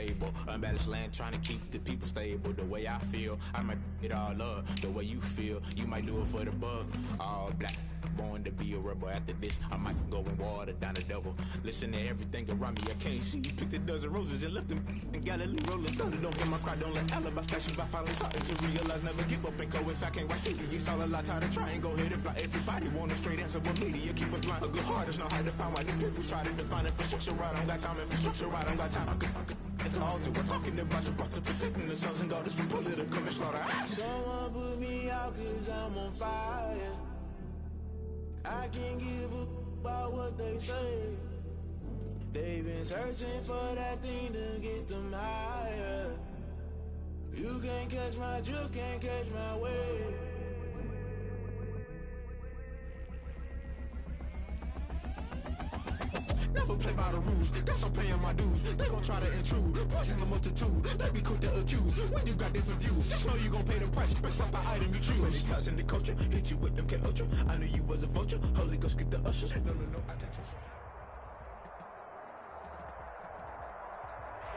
unstable. Unbalanced land trying to keep the people stable. The way I feel, I might it all up. The way you feel, you might do it for the buck. All black, born to be a rebel. After this, I might go and water down the devil. Listen to everything around me, I can't see. Picked a dozen roses and left them in Galilee rolling thunder. Don't get my cry, don't let alibi statues. I finally started to realize never give up and coincide. I can't watch TV, it's all a lot. Tired of trying, go ahead and fly. Everybody want a straight answer, but media keep us blind. A good heart is not hard to find. Why the people try to define infrastructure right? I don't got time, infrastructure right, I don't got time. I could call to. We're talking about you, about to protecting the sons and daughters from political and slaughter. Someone put me out cause I'm on fire. I can't give a about what they say. They've been searching for that thing to get them higher. You can't catch my drift, can't catch my wave. Never play by the rules, guess I'm paying my dues. They gon' try to intrude, poison the multitude. They be quick to accuse, when you got different views. Just know you gon' pay the price, based off the item you choose. Many times in the culture, hit you with them MK Ultra. I knew you was a vulture, Holy Ghost get the ushers. No, I can't trust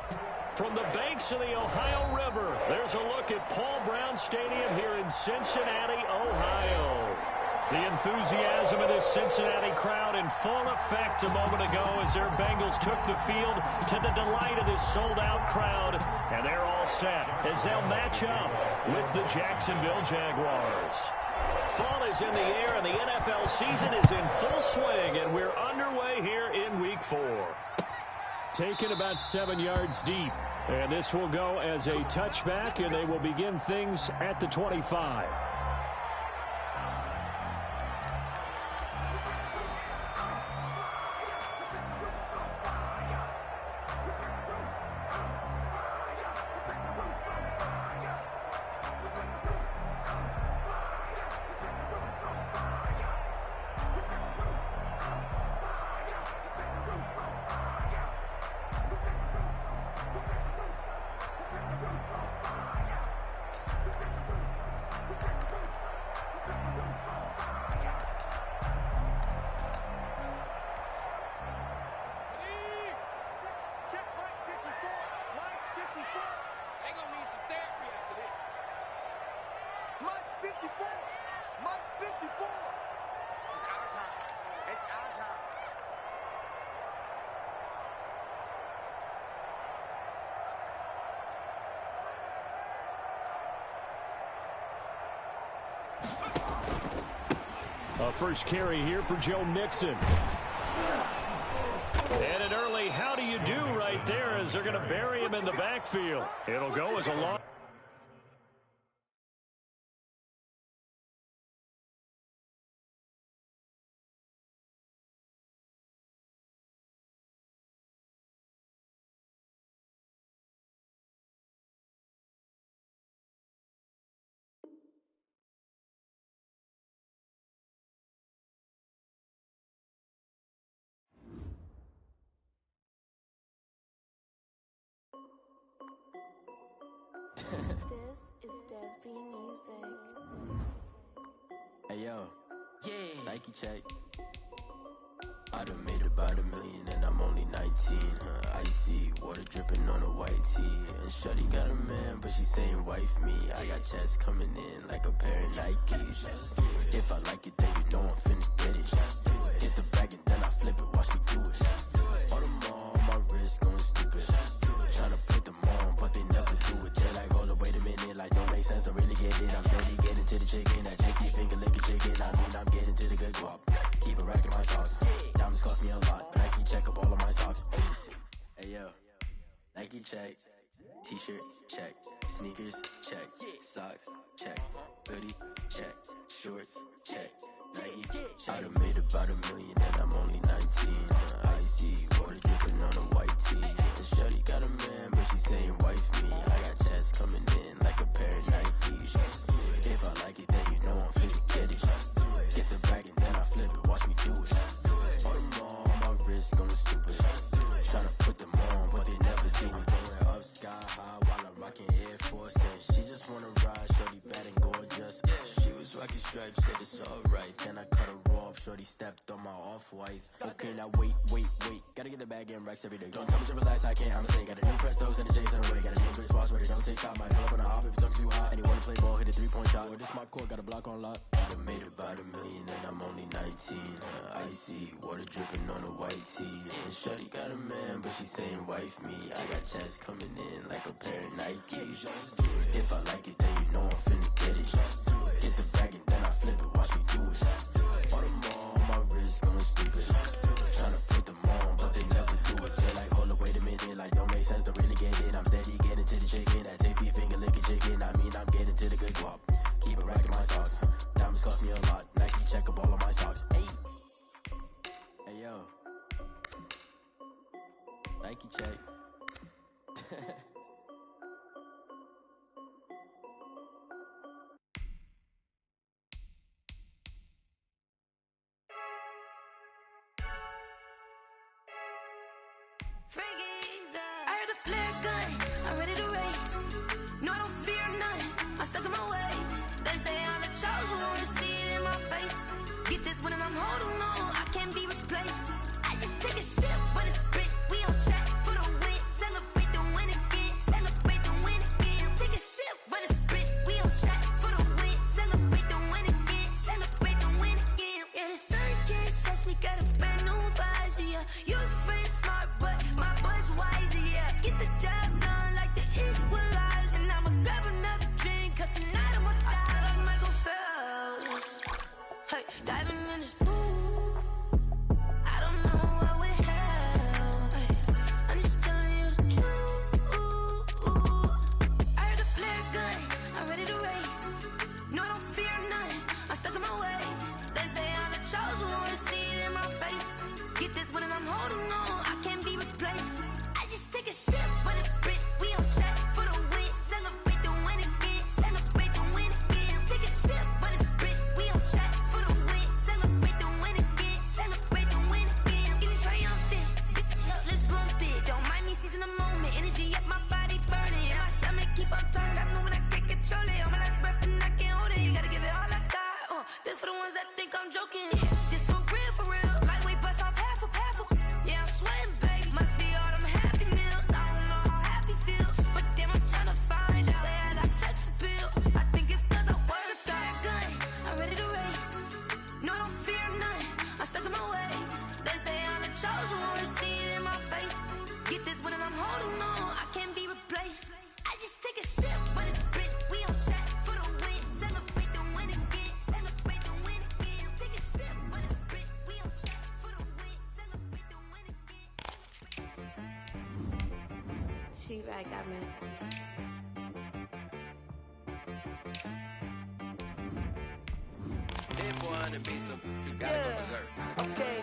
you. From the banks of the Ohio River, there's a look at Paul Brown Stadium here in Cincinnati, Ohio. The enthusiasm of this Cincinnati crowd in full effect a moment ago as their Bengals took the field to the delight of this sold-out crowd. And they're all set as they'll match up with the Jacksonville Jaguars. Fall is in the air and the NFL season is in full swing, and we're underway here in Week 4. Taken about 7 yards deep. And this will go as a touchback, and they will begin things at the 25. First carry here for Joe Mixon. And an early how do you do right there as they're going to bury him in the backfield. It'll go as a long. This is Dev B Music. Hey yo, yeah, Nike check. I done made about $1 million and I'm only 19. Icy water dripping on a white tee. And shorty got a man, but she saying wife me. I got checks coming in like a pair of Nikes. If I like it, then you know I'm finna get it. Hit the bag and then I flip it, watch me do it. All them on my wrist going stupid. Tryna put them on, but they never do it. They're like, hold up, wait a minute, like don't make sense to really get it. I'm steady getting to the chicken, that tricky finger licking chicken. I mean, I'm getting to the good guap. Keep a rack in my sauce. Diamonds cost me a lot, Nike check up all of my stocks. Hey yo, Nike check, t-shirt check, sneakers check, socks check, hoodie check, shorts check, Nike check. I done made about $1 million and I'm only 19. Icy water dripping on a white tee. And shorty got a man, but she saying wife me. I got checks coming in like a pair of Nikes. If I like it, then you know I'm finna get it. Get the bag and then I flip it, watch me do it. All them on my wrist going stupid. Tryna put them on, but they never do it. Going up sky high while I'm rocking Air Force. And she just wanna ride, shorty bad and gorgeous. She was rocking stripes, said it's alright. Then I cut her off, shorty stepped on my off-whites. Okay, now wait. Gotta get the bag and racks every day. Don't tell me to relax, I can't, I'm a got a new Prestos and a J's in a way. Got a new Chris Foss, but it don't take time. Might pull up on a hop if it's talking too hot. And you wanna play ball, hit a 3-point shot. Or this my court, got a block on lock. I done made about $1 million and I'm only 19. Icy, water dripping on a white tee. And shorty got a man, but she saying wife me. I got checks coming in like a pair of Nikes. If I like it, then you know I'm finna get it. Hit the bag and then I flip it, watch me do it. All them on my wrist going stupid. Tryna put them on, but they never do it. They're like, hold up, wait a minute, like don't make sense, don't really get it. I'm steady getting to the chicken, that tasty finger licking chicken. I mean, I'm getting to the good guap. Keep a rack in my socks. Diamonds cost me a lot. Nike check up all of my socks. Hey yo, Nike check. I heard a flare gun, I'm ready to race. No, I don't fear none, I'm stuck in my ways. They say I'm the chosen one, see it in my face. Get this one and I'm holding on, I can't be replaced. I just take a sip, but it's spit, we on track for the win. Celebrate the win again, celebrate the win again. Take a sip, but it's spit, we on track for the win. Celebrate the win again, celebrate the win again. Yeah, the sun can't touch me, got a brand new visor, yeah. Your friend's smart, but my butt's wiser, yeah. Get the job done like the equalizer. And I'ma grab another drink, cause tonight I'ma die like Michael Phelps. Hey, diving in this pool, I don't know what would help. Hey, I'm just telling you the truth. I heard a flare gun, I'm ready to race. No, I don't fear none, I'm stuck in my ways. They say I'm the chosen one, see it in my face. Get this one and I'm holding on, I can't be replaced. I just take a sip, but it's spit, we on track for the win. Celebrate the win again, celebrate the win again. Take a sip, but it's spit, we on track for the win. Celebrate the win again, celebrate the win again. Get it triumphant, look, let's bump it. Don't mind me seizing the moment, energy up my body burning. And my stomach keep up tight, stop moving, I can't control it. On my last breath and I can't hold it, you gotta give it all I got. This for the ones that think I'm joking. This for real, lightweight bust off half a. Yeah, I'm sweating, babe, must be all them happy meals. I don't know how happy feels, but damn, I'm tryna find you. Say I got sex appeal, I think it's cause I work a fire gun, I'm ready to race. No, I don't fear none, I'm stuck in my ways. They say I'm the chosen one, see it in my face. Get this one and I'm holding on, I can't be replaced. I just take a sip, but it's spit, we on track for the win. Celebrate the win again, celebrate the win again. Take a sip, but it's spit, we on track for the win. Celebrate the win again. She right, got me. Okay.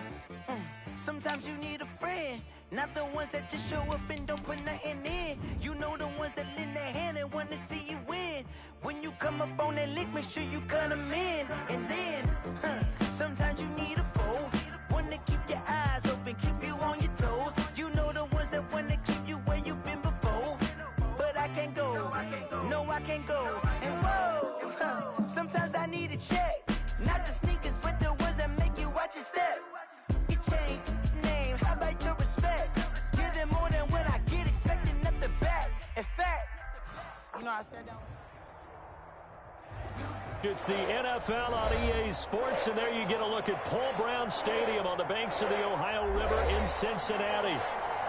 Sometimes you need a friend, not the ones that just show up and don't put nothing in. You know the ones that lend their hand and want to see you win. When you come up on that lick, make sure you cut them in. And then, sometimes you need a foe, one to keep your eyes open, keep you on your toes. You know the ones that want to keep you where you've been before. But I can't go, no I can't go. And whoa, sometimes I need a check, not the sneakers, but the ones that make you watch your step. Your chain, name, how about your respect? Give them more than what I get, expecting nothing back. In fact, you know I said that. It's the NFL on EA Sports, and there you get a look at Paul Brown Stadium on the banks of the Ohio River in Cincinnati.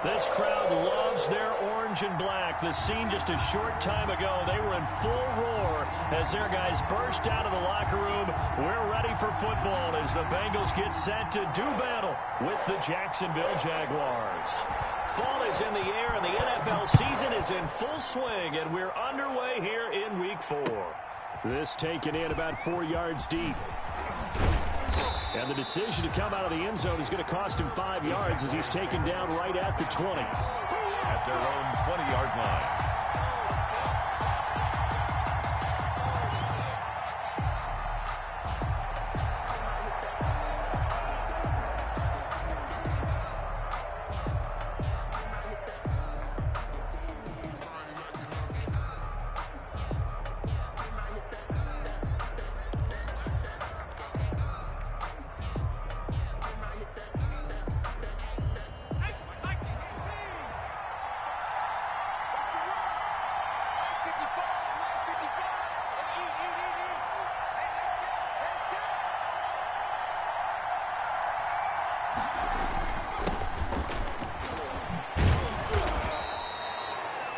This crowd loves their orange and black. The scene just a short time ago, they were in full roar as their guys burst out of the locker room. We're ready for football as the Bengals get set to do battle with the Jacksonville Jaguars. Fall is in the air and the NFL season is in full swing, and we're underway here in Week 4. This taken in about 4 yards deep. And the decision to come out of the end zone is going to cost him 5 yards as he's taken down right at the 20. At their own 20-yard line.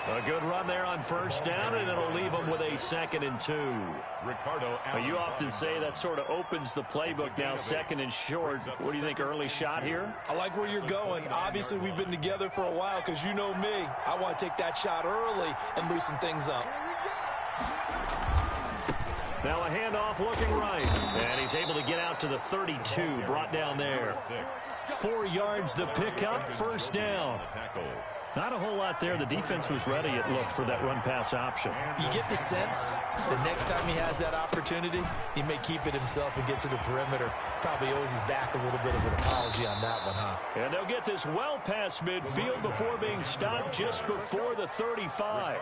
A good run there on first down, and it'll leave them with a 2nd and 2. Well, you often say that sort of opens the playbook now, 2nd and short. What do you think, early shot here? I like where you're going. Obviously, we've been together for a while because you know me. I want to take that shot early and loosen things up. Now a handoff looking right. And he's able to get out to the 32, brought down there. 4 yards the pickup, first down. Not a whole lot there. The defense was ready, it looked, for that run-pass option. You get the sense that next time he has that opportunity, he may keep it himself and get to the perimeter. Probably owes his back a little bit of an apology on that one, huh? And they'll get this well past midfield before being stopped just before the 35.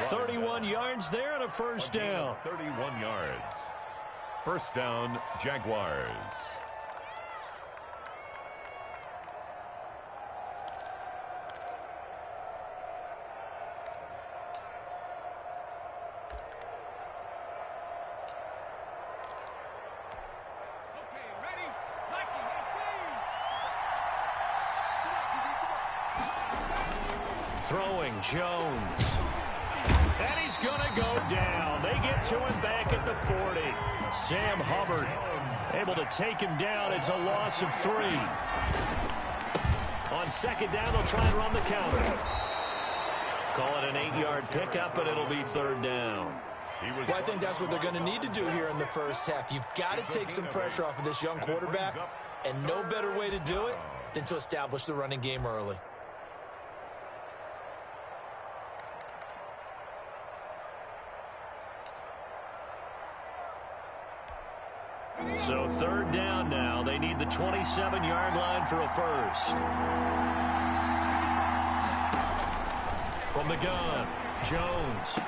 31 yards there and a first down. 31 yards. First down, Jaguars. Throwing Jones. And he's going to go down. They get to him back at the 40. Sam Hubbard able to take him down. It's a loss of 3. On second down, they'll try and run the counter. Call it an 8-yard pickup, but it'll be 3rd down. Well, I think that's what they're going to need to do here in the first half. You've got to take some pressure off of this young quarterback, and no better way to do it than to establish the running game early. So 3rd down now. They need the 27-yard line for a first. From the gun, Jones.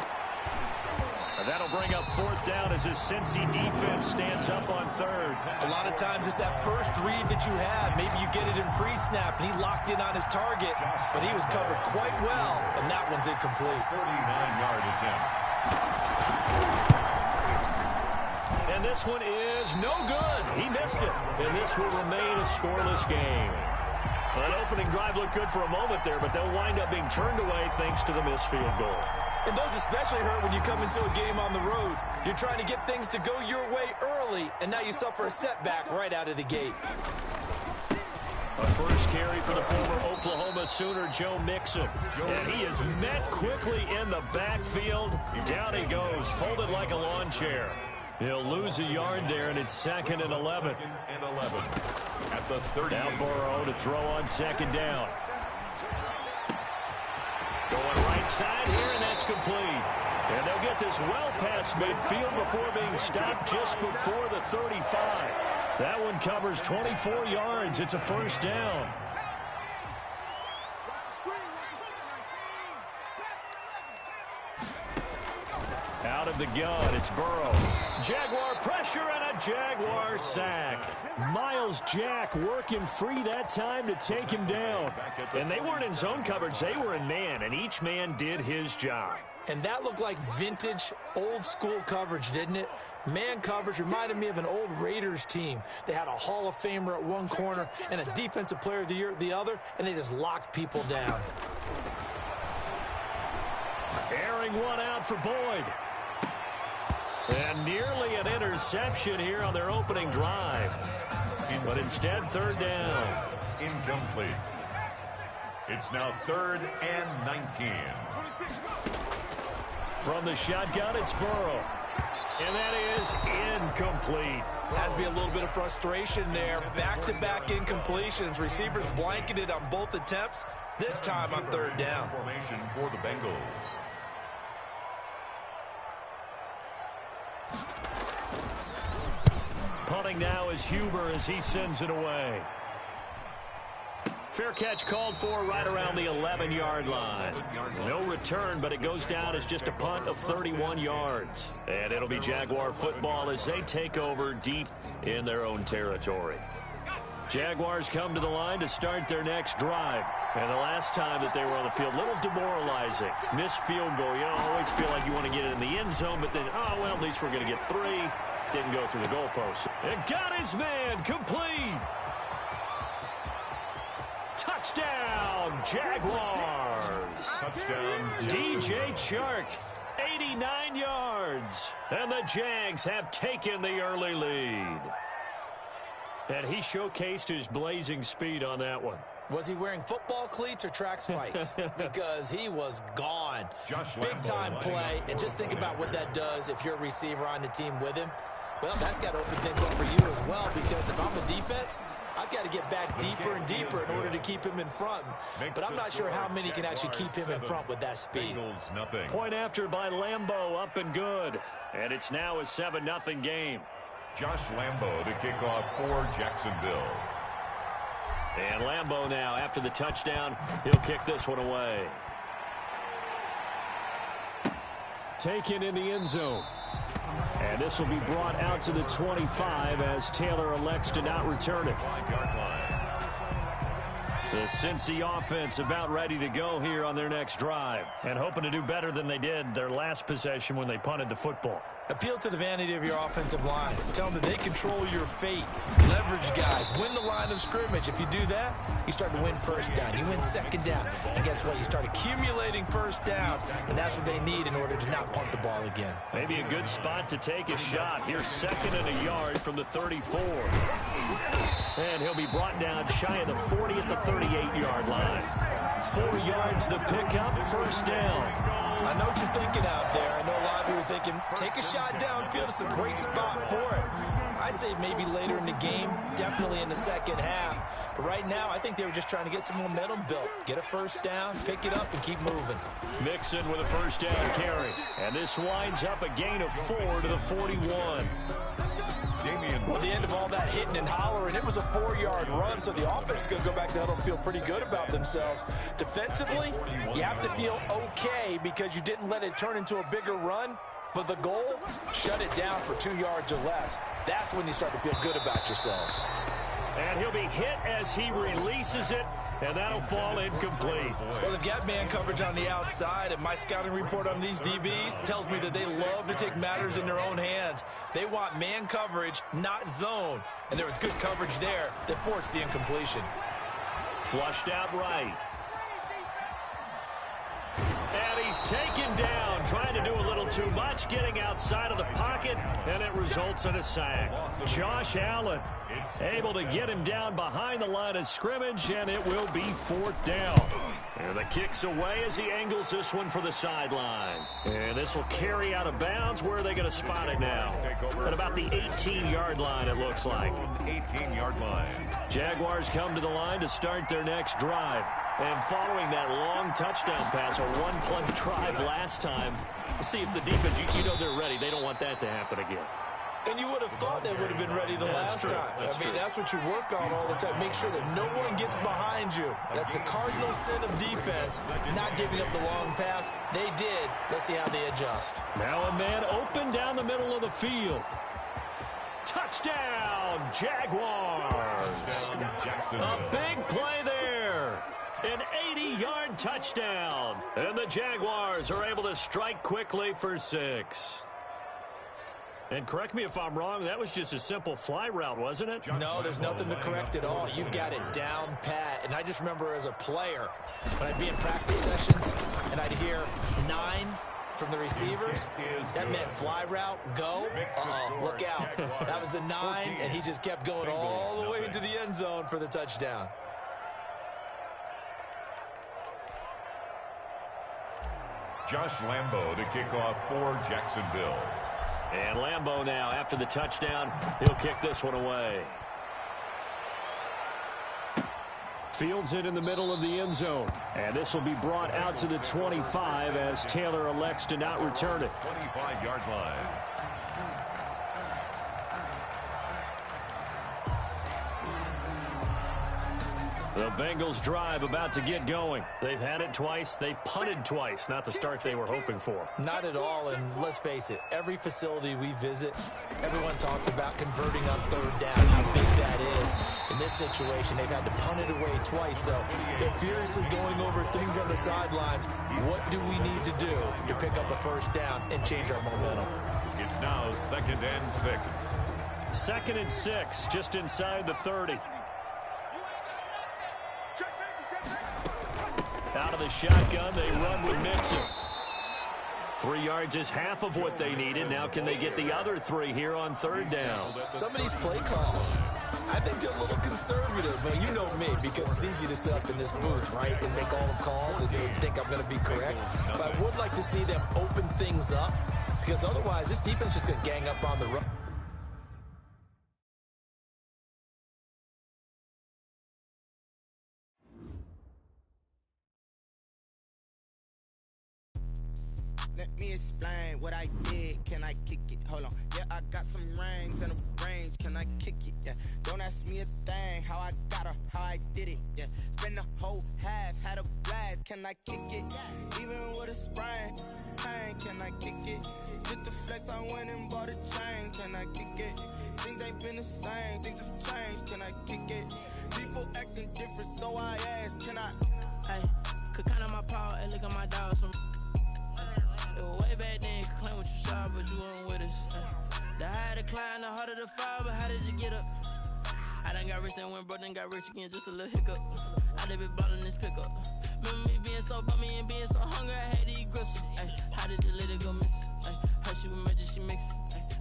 And that'll bring up 4th down as his Cincy defense stands up on 3rd. A lot of times it's that first read that you have. Maybe you get it in pre-snap, and he locked in on his target, but he was covered quite well, and that one's incomplete. 49-yard attempt. And this one is no good. He missed it. And this will remain a scoreless game. That opening drive looked good for a moment there, but they'll wind up being turned away thanks to the missed field goal. And those especially hurt when you come into a game on the road. You're trying to get things to go your way early, and now you suffer a setback right out of the gate. A first carry for the former Oklahoma Sooner, Joe Mixon. And he is met quickly in the backfield. Down he goes, folded like a lawn chair. He'll lose a yard there, and it's 2nd and 11. At the 30. Now Burrow to throw on second down. Going right side here, and that's complete. And they'll get this well past midfield before being stopped just before the 35. That one covers 24 yards. It's a first down. Out of the gun, it's Burrow. Jaguar pressure and a Jaguar sack. Miles Jack working free that time to take him down. And they weren't in zone coverage, they were in man, and each man did his job. And that looked like vintage, old-school coverage, didn't it? Man coverage reminded me of an old Raiders team. They had a Hall of Famer at one corner and a Defensive Player of the Year at the other, and they just locked people down. Airing one out for Boyd. And nearly an interception here on their opening drive. But instead, 3rd down. Incomplete. It's now 3rd and 19. From the shotgun, it's Burrow. And that is incomplete. Has to be a little bit of frustration there. Back-to-back incompletions. Receivers blanketed on both attempts, this time on 3rd down. Formation for the Bengals. Punting now is Huber as he sends it away. Fair catch called for right around the 11-yard line. No return, but it goes down as just a punt of 31 yards. And it'll be Jaguar football as they take over deep in their own territory. Jaguars come to the line to start their next drive. And the last time that they were on the field, a little demoralizing. Missed field goal. You always feel like you want to get it in the end zone, but then, oh, well, at least we're going to get 3. Didn't go through the goalpost. And got his man complete. Touchdown, Jaguars. Touchdown, DJ Chark, 89 yards. And the Jags have taken the early lead. And he showcased his blazing speed on that one. Was he wearing football cleats or track spikes? Because he was gone. Big-time play. And just think about what that does if you're a receiver on the team with him. Well, that's got to open things up for you as well, because if I'm the defense, I've got to get back deeper and deeper in order to keep him in front. But I'm not sure how many can actually keep him in front with that speed. Point after by Lambeau, up and good. And it's now a 7-0 game. Josh Lambeau to kick off for Jacksonville. And Lambeau now, after the touchdown, he'll kick this one away. Taken in the end zone. And this will be brought out to the 25 as Taylor elects to not return it. The Cincy offense about ready to go here on their next drive, and hoping to do better than they did their last possession when they punted the football. Appeal to the vanity of your offensive line. Tell them that they control your fate. Leverage guys. Win the line of scrimmage. If you do that, you start to win first down. You win second down. And guess what? You start accumulating first downs. And that's what they need in order to not punt the ball again. Maybe a good spot to take a shot. Here's 2nd and a yard from the 34. And he'll be brought down shy of the 40 at the 38-yard line. 4 yards the pickup, first down. I know what you're thinking out there. I know a lot of you are thinking, take a shot downfield. It's a great spot for it. I'd say maybe later in the game, definitely in the second half. But right now, I think they were just trying to get some momentum built. Get a first down, pick it up, and keep moving. Mixon with a first down carry. And this winds up a gain of 4 to the 41. Well, the end of all that hitting and hollering, it was a 4-yard run, so the offense is going to go back to huddle and feel pretty good about themselves. Defensively, you have to feel okay because you didn't let it turn into a bigger run, but the goal, shut it down for 2 yards or less. That's when you start to feel good about yourselves. And he'll be hit as he releases it, and that'll fall incomplete. Well, they've got man coverage on the outside, and my scouting report on these DBs tells me that they love to take matters in their own hands. They want man coverage, not zone. And there was good coverage there that forced the incompletion. Flushed out right. And he's taken down, trying to do a little too much, getting outside of the pocket, and it results in a sack. Josh Allen able to get him down behind the line of scrimmage, and it will be 4th down. And the kick's away as he angles this one for the sideline. And this will carry out of bounds. Where are they going to spot it now? At about the 18-yard line, it looks like. 18-yard line. Jaguars come to the line to start their next drive. And following that long touchdown pass, a one-play drive last time, see if the defense, you know they're ready. They don't want that to happen again. And you would have thought they would have been ready the last time. That's what you work on all the time. Make sure that no one gets behind you. That's the cardinal sin of defense, not giving up the long pass. They did. Let's see how they adjust. Now a man open down the middle of the field. Touchdown, Jaguars. A big play there. An 80-yard touchdown. And the Jaguars are able to strike quickly for 6. And correct me if I'm wrong, that was just a simple fly route, wasn't it? No, there's nothing to correct at all. You've got it down pat. And I just remember as a player, when I'd be in practice sessions and I'd hear 9 from the receivers, that meant fly route, go, look out. That was the 9, and he just kept going all the way into the end zone for the touchdown. Josh Lambeau to kick off for Jacksonville. And Lambeau now, after the touchdown, he'll kick this one away. Fields it in the middle of the end zone. And this will be brought out to the 25 as Taylor elects to not return it. 25-yard line. The Bengals drive about to get going. They've had it twice. They've punted twice. Not the start they were hoping for. Not at all, and let's face it, every facility we visit, everyone talks about converting on 3rd down, how big that is. In this situation, they've had to punt it away twice, so they're furiously going over things on the sidelines. What do we need to do to pick up a first down and change our momentum? It's now 2nd and 6. 2nd and 6, just inside the 30. Out of the shotgun, they run with Mixon. 3 yards is half of what they needed. Now can they get the other 3 here on third down? Some of these play calls, I think they're a little conservative. But you know me, because it's easy to sit up in this booth, right, and make all the calls and think I'm going to be correct. But I would like to see them open things up, because otherwise this defense is just going to gang up on the run. Let me explain what I did. Can I kick it? Hold on. Yeah, I got some rings and a range. Can I kick it? Yeah. Don't ask me a thing. How I got her, how I did it. Yeah. Spend the whole half, had a blast. Can I kick it? Even with a sprain. Pain, can I kick it? Just the flex, I went and bought a chain. Can I kick it? Things ain't been the same. Things have changed. Can I kick it? People acting different, so I ask. Can I? Hey, could count on my power and look at my dogs from. It was way back then, you could claim what you saw, but you weren't with us. The higher the climb, the harder the fall, but how did you get up? I done got rich, then went broke, then got rich again, just a little hiccup. I done been ballin' this pickup. Remember me being so bummy and being so hungry, I had to eat gristle. Ay, how did the lady go miss? Her she was magic, she mixed.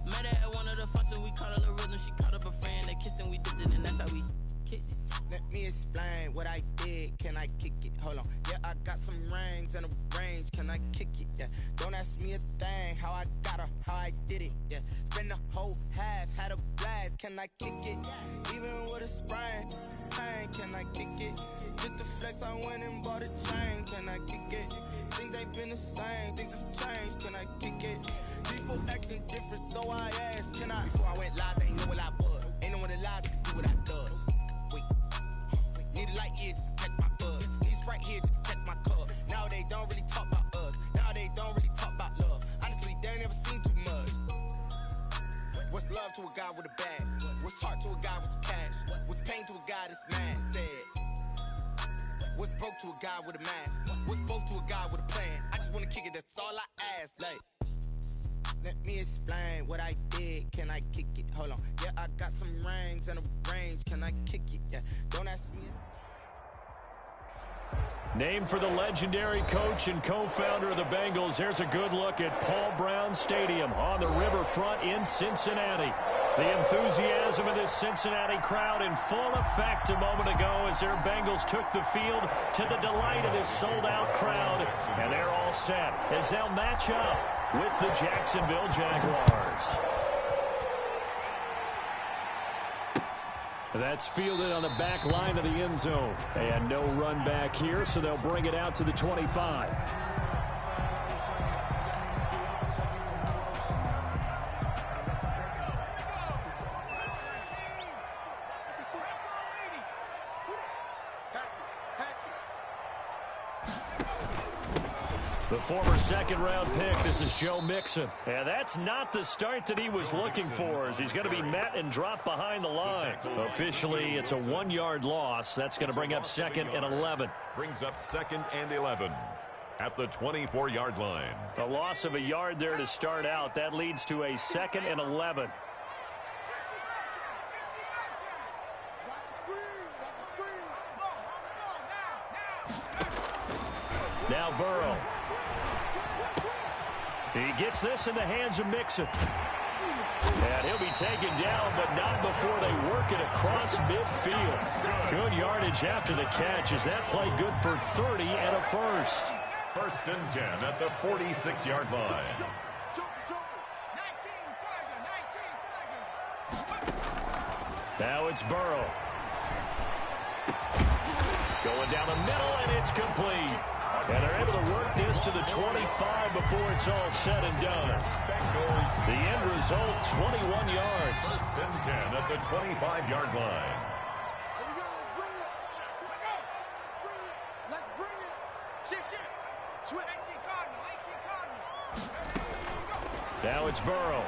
Met her at one of the functions, we caught a little rhythm, she caught up a friend, they kissed and we dipped it, and that's how we kicked it. Let me explain what I did. Can I kick it? Hold on. Yeah, I got some rings and a range. Can I kick it? Yeah. Don't ask me a thing. How I got her, how I did it. Yeah. Spend the whole half, had a blast. Can I kick it? Even with a sprain. Pain, can I kick it? Just the flex, I went and bought a chain. Can I kick it? Things ain't been the same. Things have changed. Can I kick it? People acting different, so I asked. Can I? Before I went live, they ain't know what I was. Ain't no one alive that can do what I does. Need a light here just to catch my buzz. Need right here just to catch my cup. Now they don't really talk about us. Now they don't really talk about love. Honestly, they ain't never seen too much. What's love to a guy with a bag? What's heart to a guy with some cash? What's pain to a guy that's mad? Said. What's broke to a guy with a mask? What's both to a guy with a plan? I just wanna kick it, that's all I ask. Like, let me explain what I did. Can I kick it? Hold on. Yeah, I got some rings and a range. Can I kick it? Yeah. Don't ask me. Named for the legendary coach and co-founder of the Bengals, there's a good look at Paul Brown Stadium on the riverfront in Cincinnati. The enthusiasm of this Cincinnati crowd in full effect a moment ago as their Bengals took the field to the delight of this sold-out crowd. And they're all set as they'll match up with the Jacksonville Jaguars. That's fielded on the back line of the end zone. And no run back here, so they'll bring it out to the 25. The former second-round pick, this is Joe Mixon. And that's not the start that he was looking for, as he's going to be met and dropped behind the line. Officially, it's a 1-yard loss. That's going to bring up second and 11. Brings up second and 11 at the 24-yard line. A loss of a yard there to start out. That leads to a second and 11. Now Burrow. He gets this in the hands of Mixon. And he'll be taken down, but not before they work it across midfield. Good yardage after the catch. Is that play good for 30 and a first? First and 10 at the 46-yard line. Now it's Burrow. Going down the middle, and it's complete. And they're able to work this to the 25 before it's all said and done. The end result, 21 yards. First and 10 at the 25-yard line. Let's bring it. Shift. Switch. 18 Cardinal. Now it's Burrow.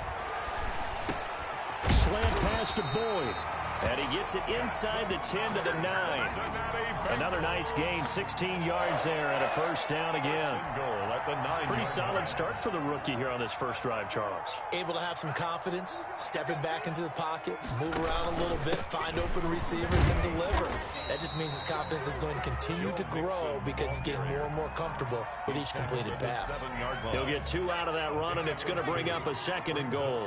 Slant pass to Boyd. And he gets it inside the 10 to the 9. Another nice gain, 16 yards there, and a first down again. Pretty solid start for the rookie here on this first drive, Charles. Able to have some confidence, stepping back into the pocket, move around a little bit, find open receivers, and deliver. That just means his confidence is going to continue to grow because he's getting more and more comfortable with each completed pass. He'll get 2 out of that run, and it's going to bring up a second and goal.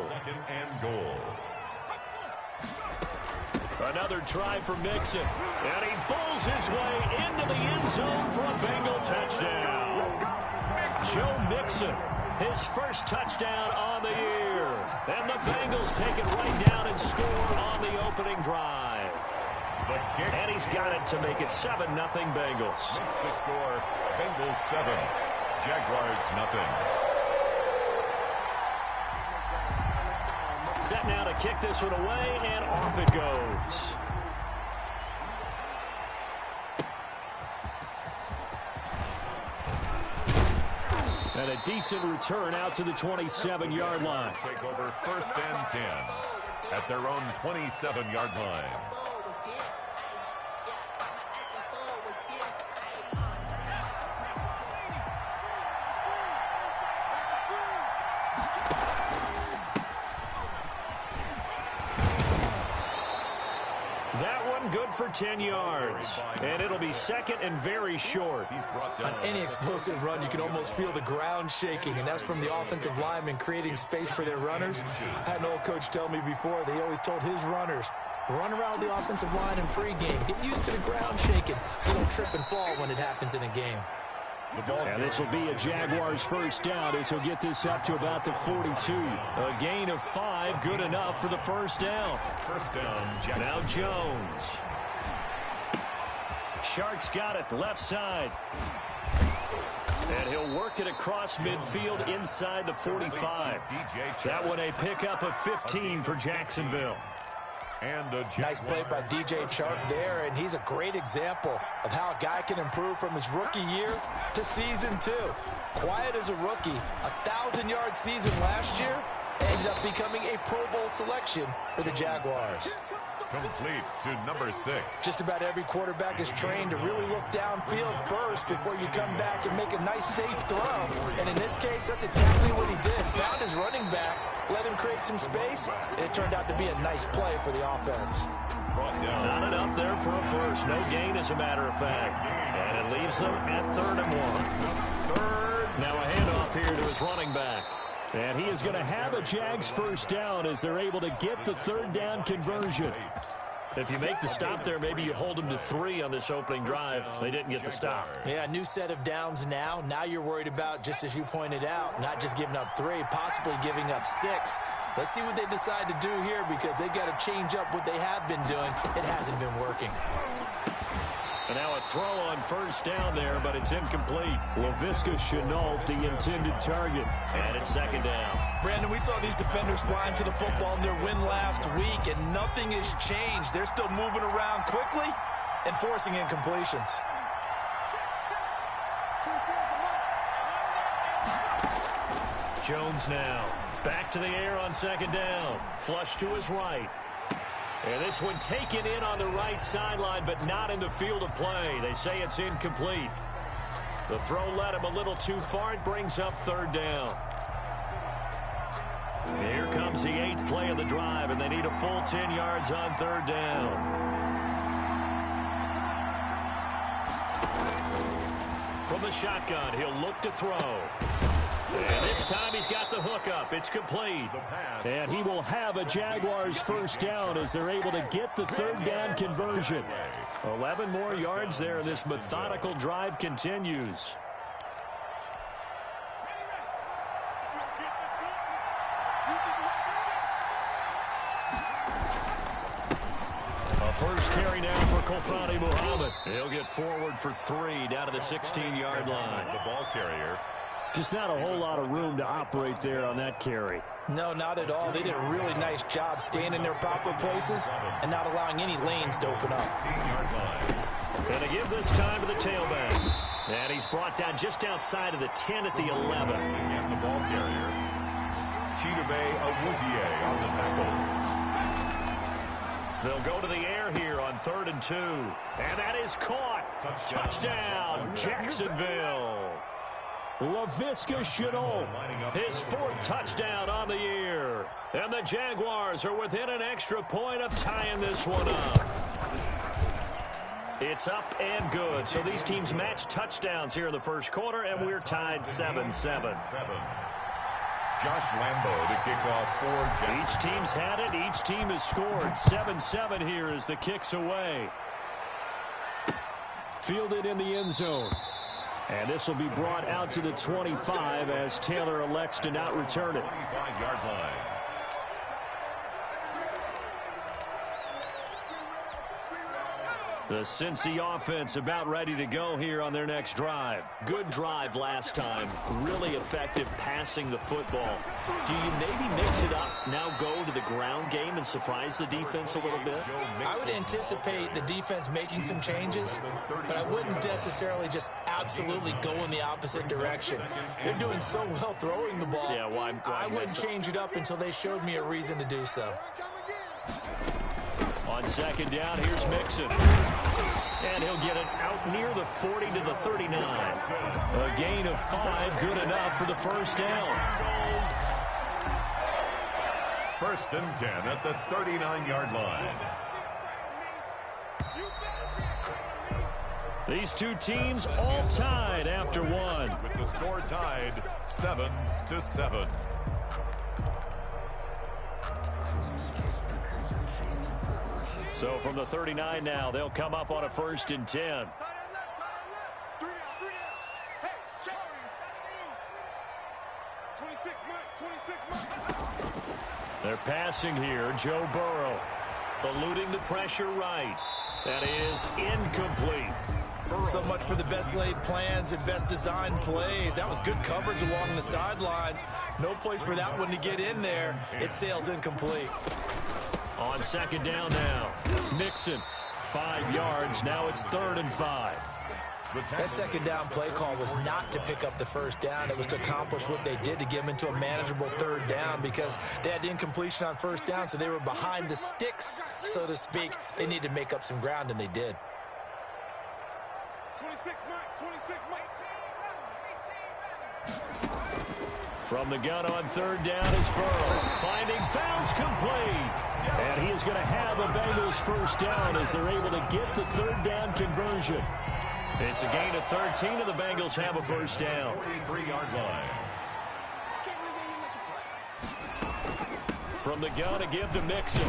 Another try for Mixon, and he pulls his way into the end zone for a Bengal touchdown. Joe Mixon, his first touchdown on the year. And the Bengals take it right down and score on the opening drive. And he's got it to make it 7-0 Bengals. Makes the score, Bengals 7, Jaguars nothing. Set now to kick this one away, and off it goes. And a decent return out to the 27-yard line. Take over 1st and 10 at their own 27-yard line. Good for 10 yards. And it'll be second and very short. On any explosive run, you can almost feel the ground shaking, and that's from the offensive linemen creating space for their runners. I had an old coach tell me before, they always told his runners, run around the offensive line in pregame. Get used to the ground shaking so you don't trip and fall when it happens in a game. And this will be a Jaguars first down as he'll get this up to about the 42. A gain of 5, good enough for the first down. First down, now Jones. Sharks got it, left side. And he'll work it across midfield inside the 45. That one a pickup of 15 for Jacksonville. And nice play by DJ Chark there, and he's a great example of how a guy can improve from his rookie year to season 2. Quiet as a rookie, 1,000-yard season last year, ended up becoming a Pro Bowl selection for the Jaguars. Complete to number 6. Just about every quarterback is trained to really look downfield first before you come back and make a nice, safe throw. And in this case, that's exactly what he did. Found his running back, let him create some space, and it turned out to be a nice play for the offense. Not enough there for a first. No gain, as a matter of fact. And it leaves them at 3rd and 1. Now a handoff here to his running back. And he is going to have a Jags first down as they're able to get the 3rd down conversion. If you make the stop there, maybe you hold them to 3 on this opening drive. They didn't get the stop. Yeah, new set of downs now. Now you're worried about, just as you pointed out, not just giving up 3, possibly giving up 6. Let's see what they decide to do here because they've got to change up what they have been doing. It hasn't been working. And now a throw on first down there, but it's incomplete. LaVisca Chenault, the intended target. And it's 2nd down. Brandon, we saw these defenders flying to the football in their win last week, and nothing has changed. They're still moving around quickly and forcing incompletions. Jones now. Back to the air on 2nd down. Flush to his right. And this one taken in on the right sideline, but not in the field of play. They say it's incomplete. The throw led him a little too far. It brings up 3rd down. Here comes the 8th play of the drive, and they need a full 10 yards on 3rd down. From the shotgun, he'll look to throw. And this time he's got the hook up. It's complete. And he will have a Jaguars first down as they're able to get the 3rd down conversion. 11 more yards there, and this methodical drive continues. A first carry now for Kofani Muhammad. He'll get forward for 3 down to the 16-yard line. The ball carrier. Just not a whole lot of room to operate there on that carry. No, not at all. They did a really nice job staying in their proper places and not allowing any lanes to open up. Going to give this time to the tailback. And he's brought down just outside of the 10 at the 11. And the ball carrier, Chidobe Awuzie on the tackle. They'll go to the air here on 3rd and 2. And that is caught. Touchdown, Jacksonville. Laviska Shenault, his 4th touchdown on the year. And the Jaguars are within an extra point of tying this one up. It's up and good. So these teams match touchdowns here in the first quarter, and we're tied 7-7. Josh Lambo to kick off for Jacksonville. Each team's had it. Each team has scored. 7-7 here as the kick's away. Fielded in the end zone. And this will be brought out to the 25 as Taylor elects to not return it. 25-yard line. The Cincy offense about ready to go here on their next drive. Good drive last time. Really effective passing the football. Do you maybe mix it up, now go to the ground game and surprise the defense a little bit? I would anticipate the defense making some changes, but I wouldn't necessarily just absolutely go in the opposite direction. They're doing so well throwing the ball. Yeah, why I wouldn't change it up until they showed me a reason to do so. On 2nd down, here's Mixon. And he'll get it out near the 40 to the 39. A gain of 5, good enough for the first down. 1st and 10 at the 39-yard line. These two teams all tied after one. With the score tied 7-7. So from the 39 now, they'll come up on a 1st and 10. They're passing here. Joe Burrow eluding the pressure right. That is incomplete. So much for the best laid plans and best designed plays. That was good coverage along the sidelines. No place for that one to get in there. It sails incomplete. On 2nd down now, Mixon, 5 yards. Now it's 3rd and 5. That 2nd down play call was not to pick up the 1st down. It was to accomplish what they did, to get them into a manageable 3rd down, because they had incompletion on 1st down, so they were behind the sticks, so to speak. They needed to make up some ground, and they did. 26 From the gun on 3rd down is Burrow. Finding Fouts complete. And he is going to have a Bengals 1st down as they're able to get the 3rd down conversion. It's a gain of 13, and the Bengals have a 1st down. 43-yard line. From the gun, a give to Mixon.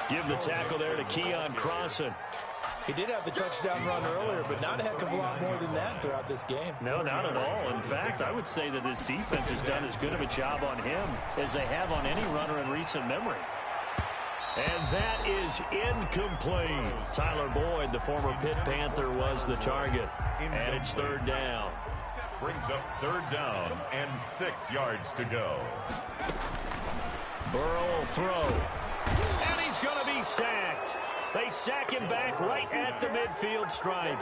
Give the tackle there to Keon Crossan. He did have the touchdown run earlier, but not a heck of a lot more than that throughout this game. No, not at all. In fact, I would say that this defense has done as good of a job on him as they have on any runner in recent memory. And that is incomplete. Tyler Boyd, the former Pitt Panther, was the target. And it's 3rd down. Brings up 3rd down and 6 yards to go. Burrow will throw. And he's going to be sacked. They sack him back right at the midfield stripe.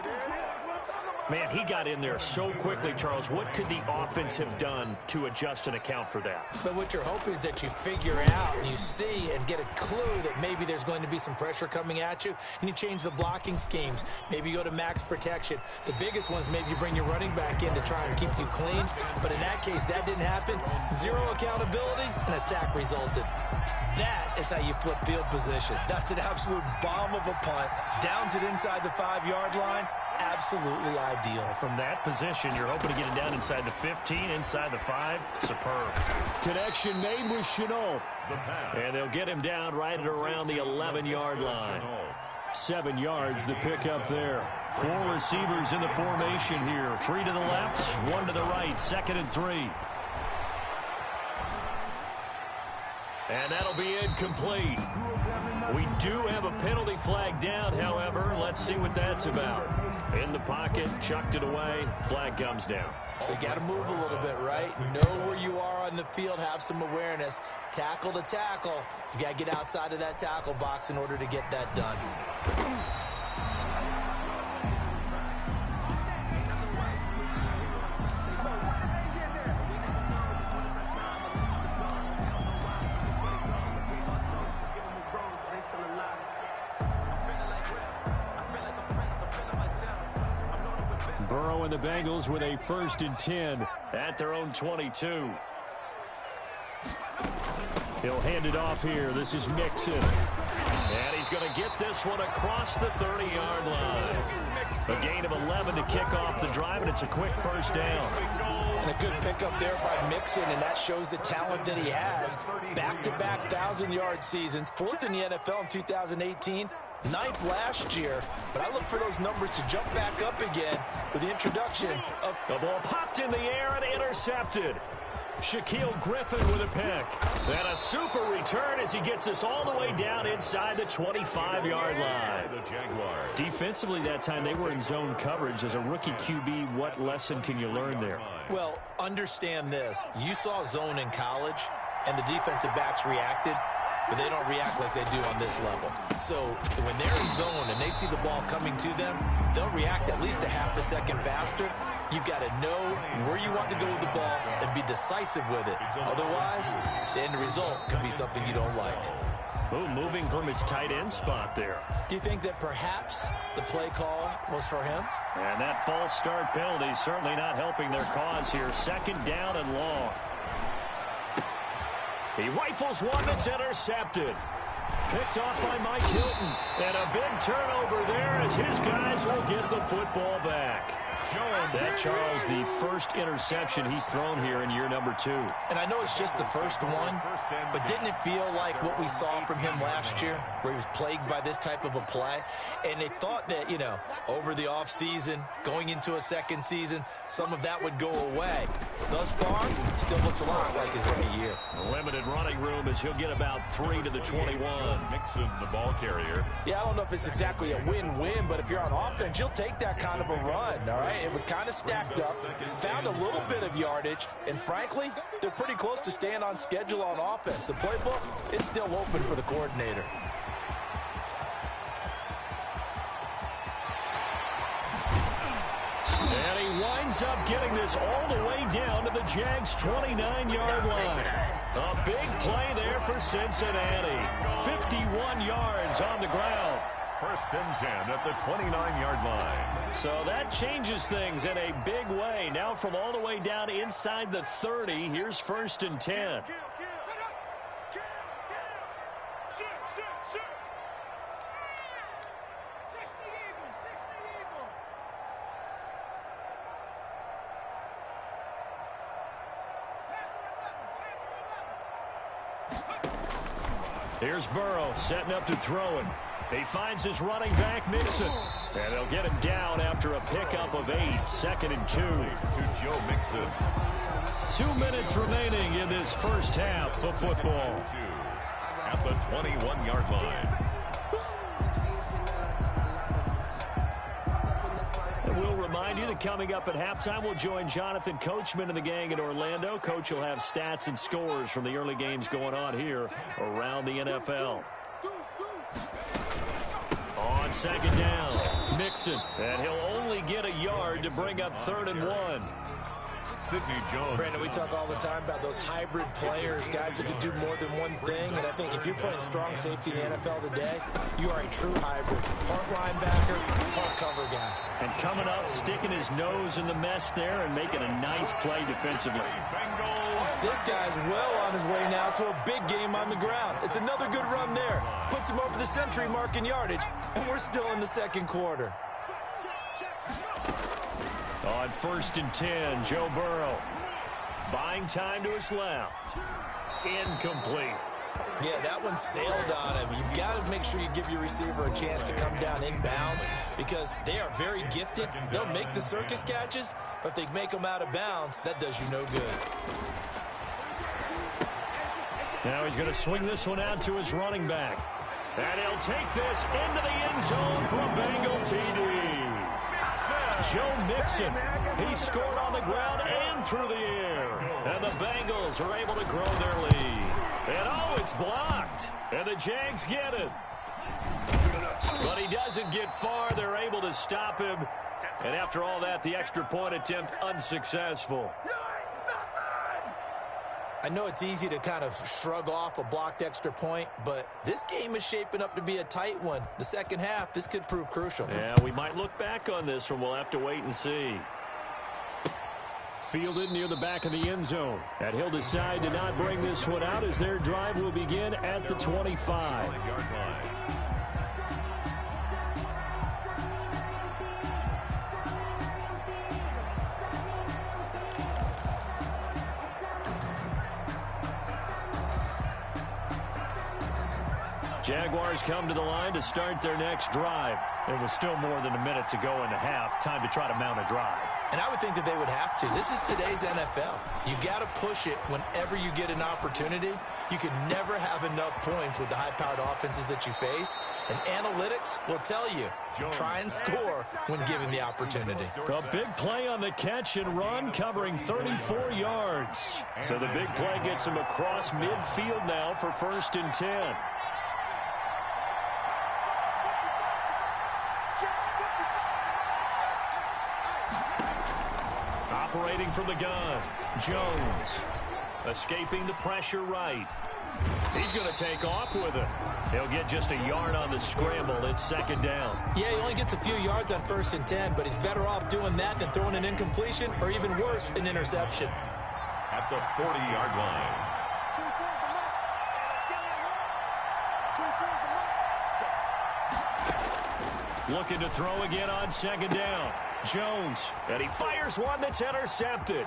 Man, he got in there so quickly, Charles. What could the offense have done to adjust and account for that? But what you're hoping is that you figure out and you see and get a clue that maybe there's going to be some pressure coming at you, and you change the blocking schemes. Maybe you go to max protection. The biggest one is maybe you bring your running back in to try and keep you clean. But in that case, that didn't happen. 0 accountability, and a sack resulted. That is how you flip field position. That's an absolute bomb of a punt. Downs it inside the 5-yard line. Absolutely ideal. From that position, you're hoping to get it down inside the 15, inside the 5. Superb. Connection made with Shenault. And they'll get him down right at around the 11-yard line. 7 yards, the pickup there. 4 receivers in the formation here. 3 to the left, 1 to the right. 2nd and 3. And that'll be incomplete. We do have a penalty flag down, however. Let's see what that's about. In the pocket, chucked it away, flag comes down. So you got to move a little bit, right? Know where you are on the field, have some awareness. Tackle to tackle. You got to get outside of that tackle box in order to get that done. Burrow and the Bengals with a 1st and 10 at their own 22. He'll hand it off here. This is Mixon. And he's going to get this one across the 30-yard line. A gain of 11 to kick off the drive, and it's a quick 1st down. And a good pickup there by Mixon, and that shows the talent that he has. Back-to-back 1,000-yard seasons, 4th in the NFL in 2018, 9th last year. But I look for those numbers to jump back up again with the introduction of... The ball popped in the air and intercepted. Shaquille Griffin with a pick. And a super return as he gets us all the way down inside the 25-yard line. Defensively that time, they were in zone coverage. As a rookie QB, what lesson can you learn there? Well, understand this. You saw zone in college, and the defensive backs reacted, but they don't react like they do on this level. So when they're in zone and they see the ball coming to them, they'll react at least a half a second faster. You've got to know where you want to go with the ball and be decisive with it. Otherwise, the end result can be something you don't like. Ooh, moving from his tight end spot there. Do you think that perhaps the play call was for him? And that false start penalty certainly not helping their cause here. 2nd down and long. He rifles one that's intercepted. Picked off by Mike Hilton. And a big turnover there as his guys will get the football back. That, Charles, the 1st interception he's thrown here in year number 2. And I know it's just the 1st one, but didn't it feel like what we saw from him last year, where he was plagued by this type of a play? And they thought that, you know, over the offseason, going into a 2nd season, some of that would go away. Thus far, still looks a lot like his rookie year. Limited running room as he'll get about 3 to the 21. Mixon, the ball carrier. Yeah, I don't know if it's exactly a win-win, but if you're on offense, you'll take that kind of a run, all right? It was kind of stacked up, found a little bit of yardage, and frankly, they're pretty close to staying on schedule on offense. The playbook is still open for the coordinator. And he winds up getting this all the way down to the Jags' 29-yard line. A big play there for Cincinnati. 51 yards on the ground. 1st and 10 at the 29-yard line. So that changes things in a big way. Now from all the way down inside the 30, here's 1st and 10. Here's Burrow setting up to throw it. He finds his running back, Mixon. And they'll get him down after a pickup of 8. 2nd and 2. To Joe Mixon. 2 minutes remaining in this 1st half of football. At the 21-yard line. And we'll remind you that coming up at halftime, we'll join Jonathan Coachman and the gang in Orlando. Coach will have stats and scores from the early games going on here around the NFL. On 2nd down, Mixon, and he'll only get a yard to bring up 3rd and 1. Sidney Jones. Brandon, we talk all the time about those hybrid players, guys who can do more than one thing, and I think if you're playing strong safety in the NFL today, you are a true hybrid. Part linebacker, part cover guy. And coming up, sticking his nose in the mess there and making a nice play defensively. This guy's well on his way now to a big game on the ground. It's another good run there. Puts him over the century mark in yardage, and we're still in the 2nd quarter. On 1st and 10, Joe Burrow. Buying time to his left. Incomplete. Yeah, that one sailed on him. You've got to make sure you give your receiver a chance to come down inbounds because they are very gifted. They'll make the circus catches, but if they make them out of bounds, that does you no good. Now he's going to swing this one out to his running back. And he'll take this into the end zone for a Bengal TD. Joe Mixon, he scored on the ground and through the air. And the Bengals are able to grow their lead. And oh, it's blocked. And the Jags get it. But he doesn't get far. They're able to stop him. And after all that, the extra point attempt unsuccessful. I know it's easy to kind of shrug off a blocked extra point, but this game is shaping up to be a tight one. The second half, this could prove crucial. Yeah, we might look back on this one. We'll have to wait and see. Fielded near the back of the end zone. And he'll decide to not bring this one out as their drive will begin at the 25-yard line. Jaguars come to the line to start their next drive. There was still more than a minute to go in the half. Time to try to mount a drive. And I would think that they would have to. This is today's NFL. You got to push it whenever you get an opportunity. You can never have enough points with the high-powered offenses that you face. And analytics will tell you, try and score when given the opportunity. A big play on the catch and run, covering 34 yards. So the big play gets him across midfield now for 1st and 10. Operating from the gun, Jones. Escaping the pressure right. He's going to take off with it. He'll get just a yard on the scramble. It's 2nd down. Yeah, he only gets a few yards on 1st and 10, but he's better off doing that than throwing an incompletion or even worse, an interception. At the 40-yard line. Looking to throw again on 2nd down. Jones, and he fires one that's intercepted.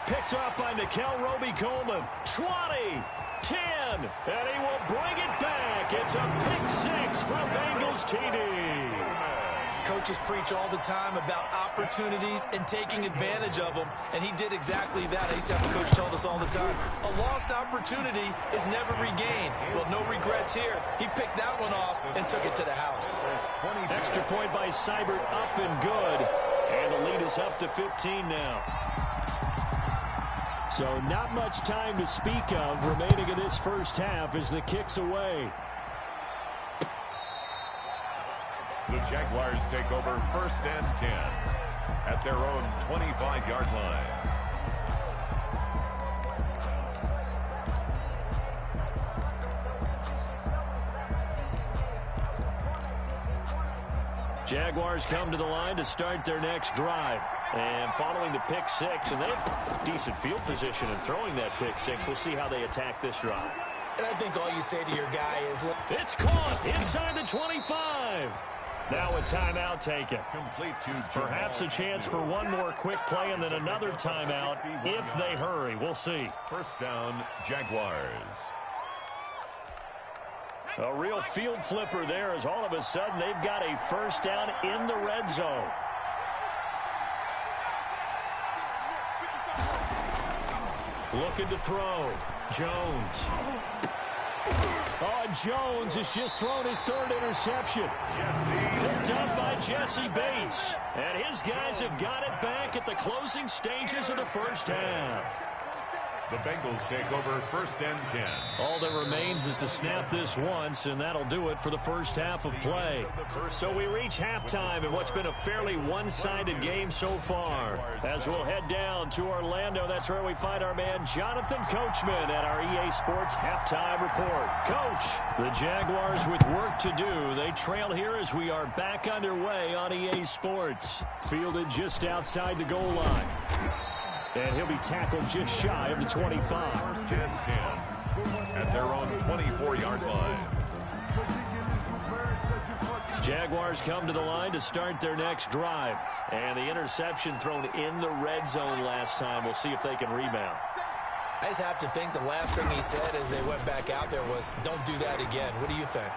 Picked up by Nikel Roby-Coleman. 20, 10, and he will bring it back. It's a pick-6 from Bengals TD. Coaches preach all the time about opportunities and taking advantage of them, and he did exactly that. I used to have a coach told us all the time, a lost opportunity is never regained. Well, no regrets here. He picked that one off and took it to the house. Extra point by Seibert, up and good, and the lead is up to 15 now. So not much time to speak of remaining in this first half as the kick's away. The Jaguars take over 1st and 10 at their own 25-yard line. Jaguars come to the line to start their next drive. And following the pick-6, and they have decent field position in throwing that pick-6. We'll see how they attack this drive. And I think all you say to your guy is, look, it's caught inside the 25. Now a timeout taken. Complete to perhaps a chance for one more quick play and then another timeout if they hurry. We'll see. 1st down, Jaguars. A real field flipper there as all of a sudden they've got a 1st down in the red zone. Looking to throw. Jones. Oh, Jones has just thrown his 3rd interception. Picked up by Jesse Bates. And his guys have got it back at the closing stages of the first half. The Bengals take over 1st and 10. All that remains is to snap this once, and that'll do it for the first half of play. So we reach halftime in what's been a fairly one-sided game so far. As we'll head down to Orlando, that's where we find our man Jonathan Coachman at our EA Sports Halftime Report. Coach, the Jaguars with work to do. They trail here as we are back underway on EA Sports. Fielded just outside the goal line. And he'll be tackled just shy of the 25. 1st and 10 at their own 24-yard line. Jaguars come to the line to start their next drive. And the interception thrown in the red zone last time. We'll see if they can rebound. I just have to think the last thing he said as they went back out there was, don't do that again. What do you think?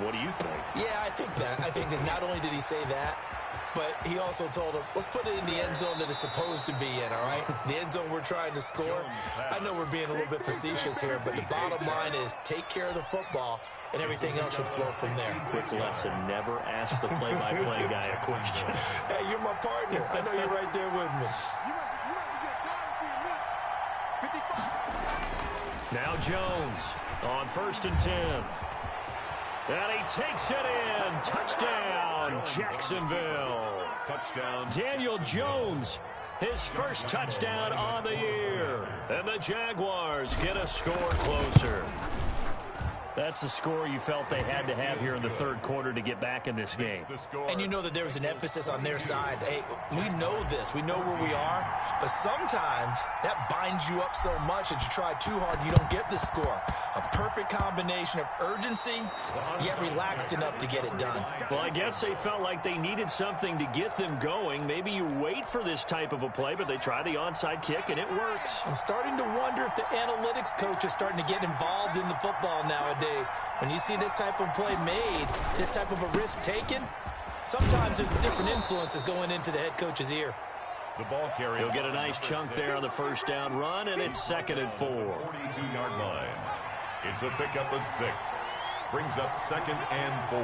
What do you think? Yeah, I think that. I think that not only did he say that, but he also told him, let's put it in the end zone that it's supposed to be in, all right? The end zone we're trying to score. I know we're being a little bit facetious here, but the bottom line is take care of the football, and everything else should flow from there. Quick lesson, never ask the play-by-play guy a question. Hey, you're my partner. I know you're right there with me. Now Jones on 1st and 10. And he takes it in. Touchdown, Jacksonville. Touchdown. Daniel Jones his first touchdown on the year. And the Jaguars get a score closer. That's a score you felt they had to have here in the third quarter to get back in this game. And you know that there was an emphasis on their side. Hey, we know this. We know where we are. But sometimes that binds you up so much that you try too hard, you don't get the score. A perfect combination of urgency, yet relaxed enough to get it done. Well, I guess they felt like they needed something to get them going. Maybe you wait for this type of a play, but they try the onside kick, and it works. I'm starting to wonder if the analytics coach is starting to get involved in the football nowadays. When you see this type of play made, this type of a risk taken, sometimes there's different influences going into the head coach's ear. The ball carrier. He'll get a nice chunk there on the first down run, and it's 2nd and 4. 42-yard line. It's a pickup of 6. Brings up 2nd and 4.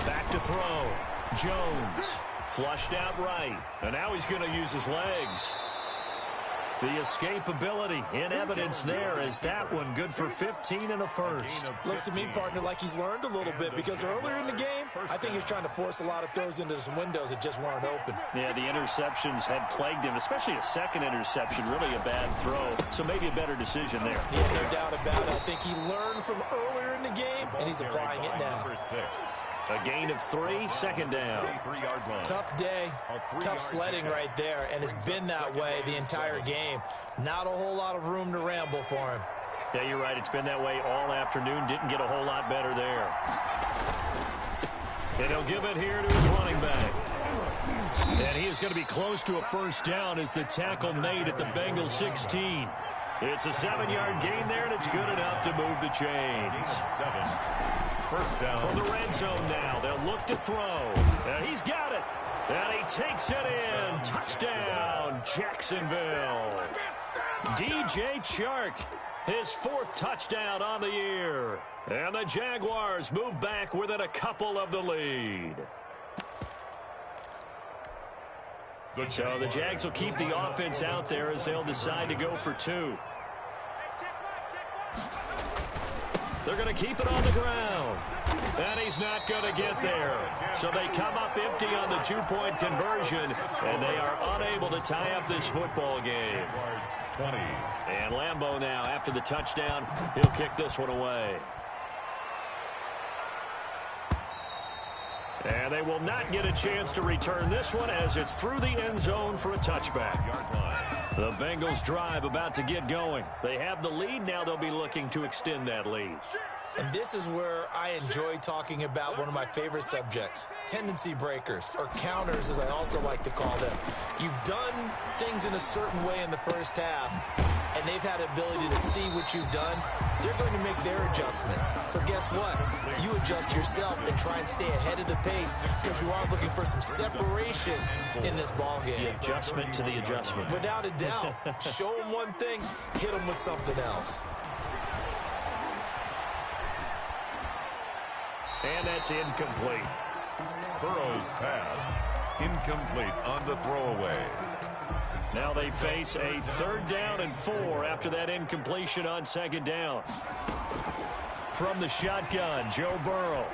Back to throw. Jones flushed out right, and now he's going to use his legs. The escapability in evidence there is that one good for 15 and a first. Looks to me, partner, like he's learned a little bit because earlier in the game, I think he's trying to force a lot of throws into some windows that just weren't open. Yeah, the interceptions had plagued him, especially a second interception, really a bad throw. So maybe a better decision there. Yeah, no doubt about it. I think he learned from earlier in the game, and he's applying it now. A gain of 3, 2nd down. Tough day, tough sledding right there, and it's been that way the entire game. Not a whole lot of room to ramble for him. Yeah, you're right. It's been that way all afternoon. Didn't get a whole lot better there. And he'll give it here to his running back. And he is going to be close to a first down as the tackle made at the Bengals 16. It's a 7-yard gain there, and it's good enough to move the chains. 7. First down. From the red zone now, they'll look to throw. And he's got it. And he takes it in. Touchdown, Jacksonville. DJ Chark, his 4th touchdown on the year. And the Jaguars move back within a couple of the lead. So the Jags will keep the offense out there as they'll decide to go for 2. They're going to keep it on the ground. And he's not going to get there. So they come up empty on the 2-point conversion, and they are unable to tie up this football game. 20. And Lambeau now, after the touchdown, he'll kick this one away. And they will not get a chance to return this one as it's through the end zone for a touchback. The Bengals drive about to get going. They have the lead. Now they'll be looking to extend that lead. And this is where I enjoy talking about one of my favorite subjects, tendency breakers, or counters as I also like to call them. You've done things in a certain way in the first half, and they've had the ability to see what you've done. They're going to make their adjustments. So guess what? You adjust yourself and try and stay ahead of the pace because you are looking for some separation in this ballgame. The adjustment to the adjustment. Without a doubt. Show them one thing, hit them with something else. And that's incomplete. Burrow's pass, incomplete on the throwaway. Now they face a 3rd down and 4 after that incompletion on 2nd down. From the shotgun, Joe Burrow.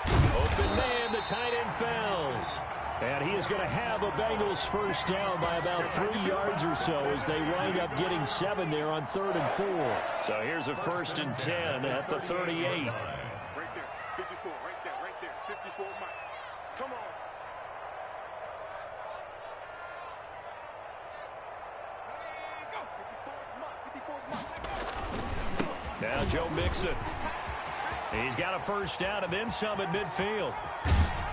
Open man, the tight end falls. And he is going to have a Bengals first down by about 3 yards or so as they wind up getting 7 there on 3rd and 4. So here's a 1st and 10 at the 38. Now Joe Mixon. He's got a first down and then some at midfield.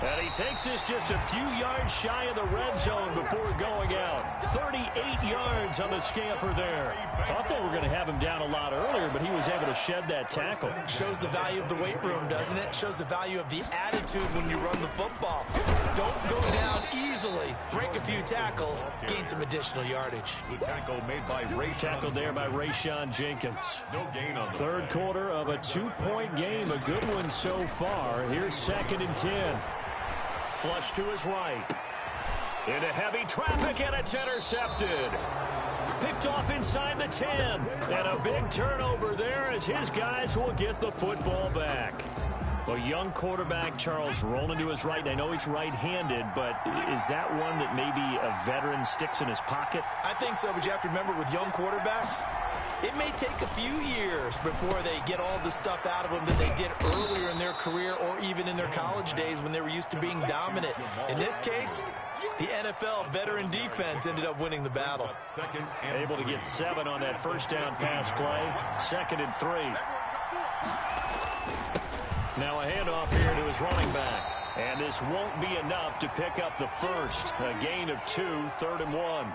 And he takes this just a few yards shy of the red zone before going out. 38 yards on the scamper there. Thought they were going to have him down a lot earlier, but he was able to shed that tackle. Shows the value of the weight room, doesn't it? Shows the value of the attitude when you run the football. Don't go down easily. Break a few tackles. Gain some additional yardage. The tackle made by Ray. Tackle there by Rayshon Jenkins. No gain on the third quarter of a 2-point game. A good one so far. Here's 2nd and 10. Flush to his right. Into heavy traffic, and it's intercepted. Picked off inside the 10. And a big turnover there as his guys will get the football back. Well, young quarterback Charles rolling to his right. I know he's right-handed, but is that one that maybe a veteran sticks in his pocket? I think so, but you have to remember with young quarterbacks, it may take a few years before they get all the stuff out of them that they did earlier in their career or even in their college days when they were used to being dominant. In this case, the NFL veteran defense ended up winning the battle. Able to get 7 on that first down pass play. 2nd and 3. Now a handoff here to his running back. And this won't be enough to pick up the first. A gain of 2, 3rd and 1.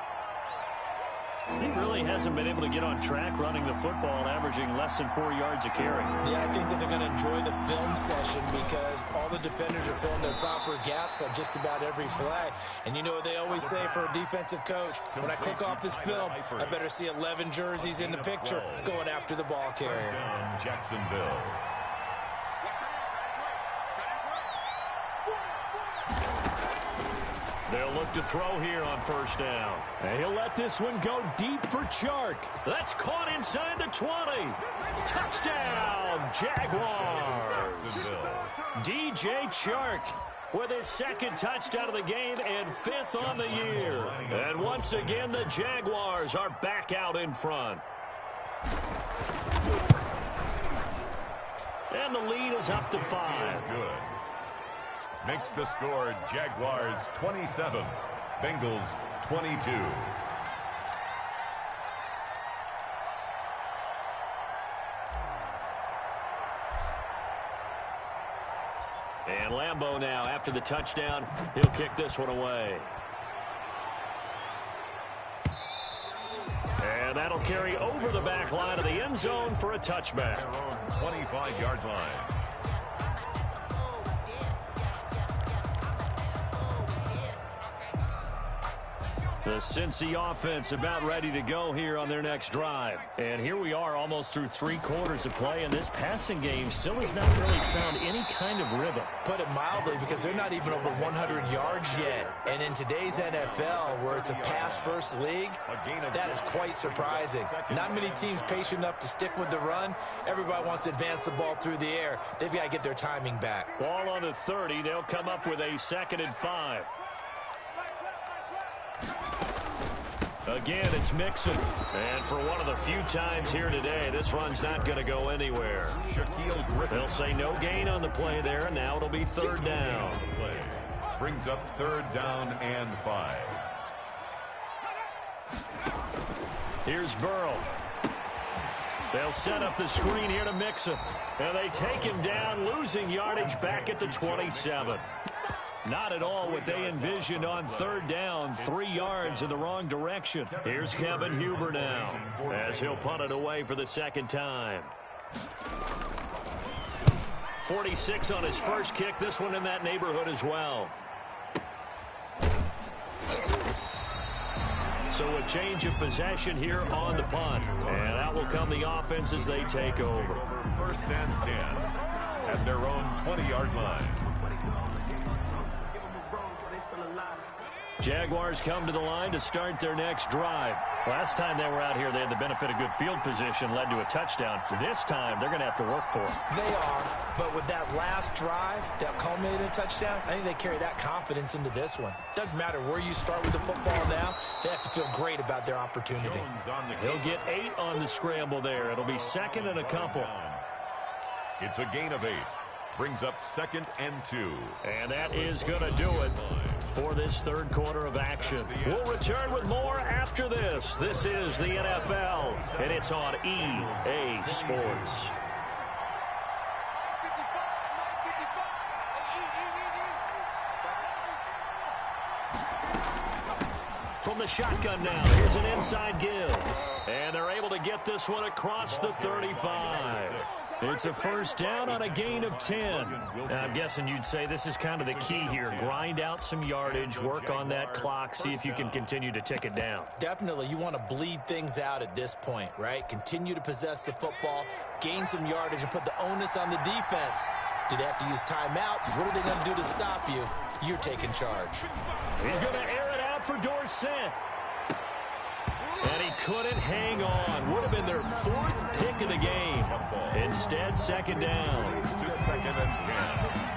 He really hasn't been able to get on track running the football, averaging less than 4 yards a carry. Yeah, I think that they're going to enjoy the film session because all the defenders are filling their proper gaps on just about every play. And you know what they always say for a defensive coach? When I click off this film, I better see 11 jerseys in the picture going after the ball carrier. Jacksonville. They'll look to throw here on first down. And he'll let this one go deep for Chark. That's caught inside the 20. Touchdown, Jaguars. DJ Chark with his 2nd touchdown of the game and 5th on the year. And once again, the Jaguars are back out in front. And the lead is up to 5. Good. Makes the score Jaguars 27, Bengals 22. And Lambeau now, after the touchdown, he'll kick this one away. And that'll carry over the back line of the end zone for a touchback. 25-yard line. The Cincy offense about ready to go here on their next drive. And here we are almost through 3 quarters of play, and this passing game still has not really found any kind of rhythm. Put it mildly, because they're not even over 100 yards yet. And in today's NFL, where it's a pass-first league, that is quite surprising. Not many teams patient enough to stick with the run. Everybody wants to advance the ball through the air. They've got to get their timing back. Ball on the 30. They'll come up with a 2nd and 5. Again, it's Mixon. And for one of the few times here today, this run's not going to go anywhere. They'll say no gain on the play there, and now it'll be 3rd down. Brings up 3rd down and 5. Here's Burrow. They'll set up the screen here to Mixon. And they take him down, losing yardage back at the 27. Not at all what they envisioned on 3rd down. 3 yards in the wrong direction. Here's Kevin Huber now, as he'll punt it away for the 2nd time. 46 on his first kick. This one in that neighborhood as well. So a change of possession here on the punt. And out will come the offense as they take over. 1st and 10 at their own 20-yard line. Jaguars come to the line to start their next drive. Last time they were out here, they had the benefit of good field position, led to a touchdown. This time, they're going to have to work for it. They are, but with that last drive that culminated in a touchdown, I think they carry that confidence into this one. Doesn't matter where you start with the football now, they have to feel great about their opportunity. He'll get 8 on the scramble there. It'll be 2nd and a couple. It's a gain of 8. Brings up 2nd and 2. And that is going to do it for this 3rd quarter of action. We'll return with more after this. This is the NFL, and it's on EA Sports. From the shotgun now, here's an inside give. And they're able to get this one across the 35. It's a 1st down on a gain of 10. I'm guessing you'd say this is kind of the key here. Grind out some yardage, work on that clock, see if you can continue to tick it down. Definitely. You want to bleed things out at this point, right? Continue to possess the football, gain some yardage, and put the onus on the defense. Do they have to use timeouts? What are they going to do to stop you? You're taking charge. He's going to air it out for Dorsett. And he couldn't hang on. Would have been their 4th pick of the game. Instead, second down. To 2nd and 10.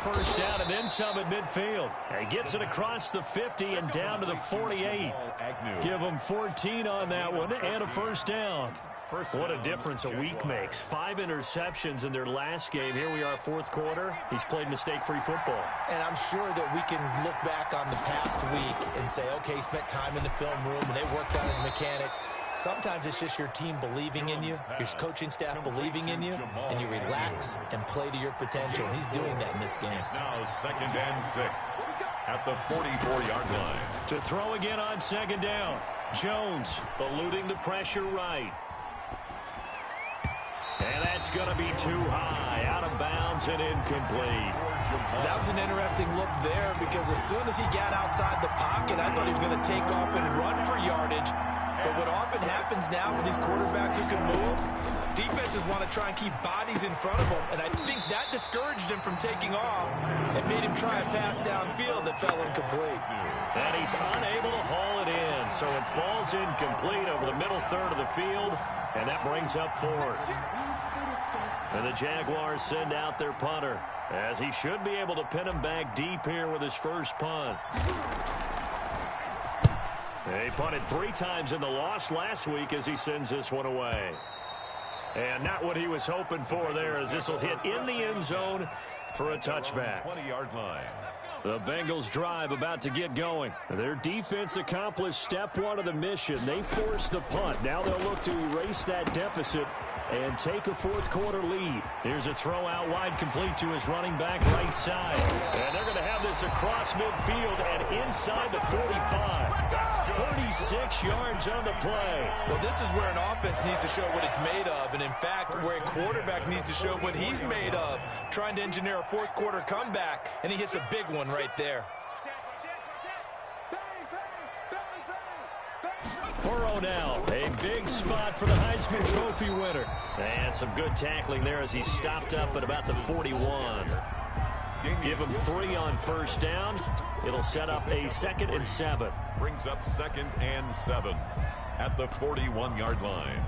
First down and then some at midfield. He gets it across the 50 and down to the 48. Give him 14 on that one and a first down. What a difference a week makes. 5 interceptions in their last game. Here we are, 4th quarter. He's played mistake-free football. And I'm sure that we can look back on the past week and say, okay, he spent time in the film room and they worked on his mechanics. Sometimes it's just your team believing in you, your coaching staff believing in you, and you relax and play to your potential. And he's doing that in this game. It's now 2nd and 6 at the 44-yard line. To throw again on 2nd down. Jones eluding the pressure right. And that's going to be too high, out of bounds and incomplete. That was an interesting look there because as soon as he got outside the pocket, I thought he was going to take off and run for yardage. But what often happens now with these quarterbacks who can move, defenses want to try and keep bodies in front of them, and I think that discouraged him from taking off and made him try a pass downfield that fell incomplete. And he's unable to haul it in, so it falls incomplete over the middle third of the field, and that brings up 4th. And the Jaguars send out their punter, as he should be able to pin him back deep here with his first punt. He punted 3 times in the loss last week as he sends this one away. And not what he was hoping for there, as this will hit in the end zone for a touchback. 20-yard line. The Bengals drive about to get going. Their defense accomplished step 1 of the mission. They forced the punt. Now they'll look to erase that deficit and take a 4th quarter lead. Here's a throw out wide, complete to his running back right side. And they're going to have this across midfield and inside the 45. 36 yards on the play. Well, this is where an offense needs to show what it's made of, and in fact, where a quarterback needs to show what he's made of, trying to engineer a 4th quarter comeback, and he hits a big one right there. Burrow now, a big spot for the Heisman Trophy winner. And some good tackling there as he stopped up at about the 41. Give him 3 on first down. It'll set up a 2nd and 7. Brings up 2nd and 7 at the 41-yard line.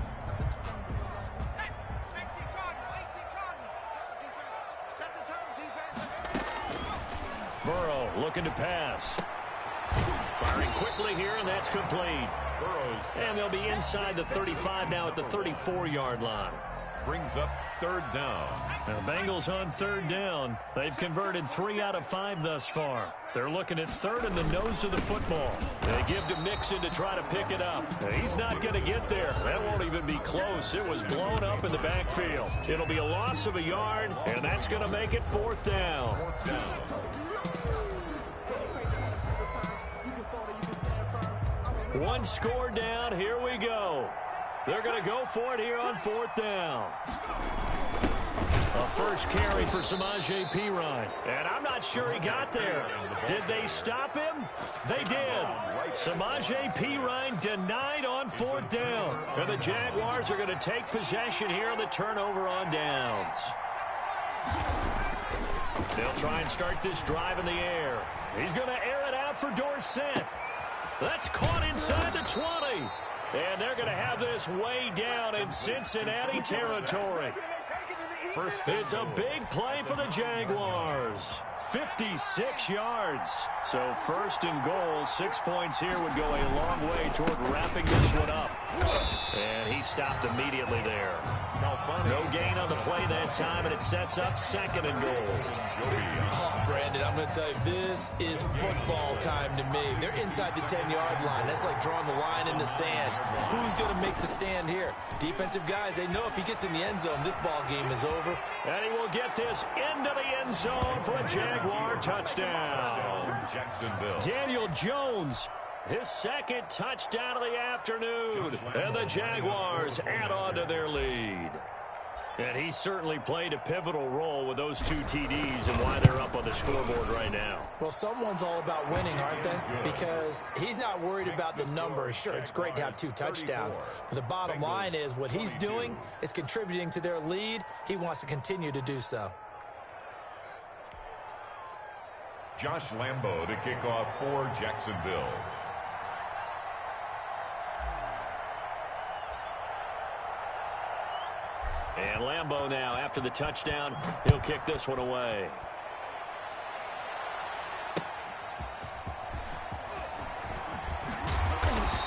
Burrow looking to pass. Firing quickly here, and that's complete. And they'll be inside the 35 now at the 34-yard line. Brings up 3rd down. Now, Bengals on 3rd down. They've converted 3 out of 5 thus far. They're looking at 3rd in the nose of the football. They give to Mixon to try to pick it up. He's not going to get there. That won't even be close. It was blown up in the backfield. It'll be a loss of a yard, and that's going to make it 4th down. 4th down. One score down. Here we go. They're going to go for it here on 4th down. A first carry for Samaje Perine. And I'm not sure he got there. Did they stop him? They did. Samaje Perine denied on 4th down. And the Jaguars are going to take possession here on the turnover on downs. They'll try and start this drive in the air. He's going to air it out for Dorsett. That's caught inside the 20. And they're going to have this way down in Cincinnati territory. It's a big play for the Jaguars. 56 yards. So 1st and goal, 6 points here would go a long way toward wrapping this one up. And he stopped immediately there. No gain on the play that time, and it sets up 2nd and goal. Oh, Brandon, I'm going to tell you, this is football time to me. They're inside the 10-yard line. That's like drawing the line in the sand. Who's going to make the stand here? Defensive guys, they know if he gets in the end zone, this ball game is over. And he will get this into the end zone for a Jaguar touchdown. Jacksonville. Daniel Jones, his 2nd touchdown of the afternoon. And the Jaguars add on to their lead. And he certainly played a pivotal role with those 2 TDs and why they're up on the scoreboard right now. Well, someone's all about winning, aren't they? Because he's not worried about the numbers. Sure, it's great to have 2 touchdowns. But the bottom line is what he's doing is contributing to their lead. He wants to continue to do so. Josh Lambo to kick off for Jacksonville. And Lambo now, after the touchdown, he'll kick this one away.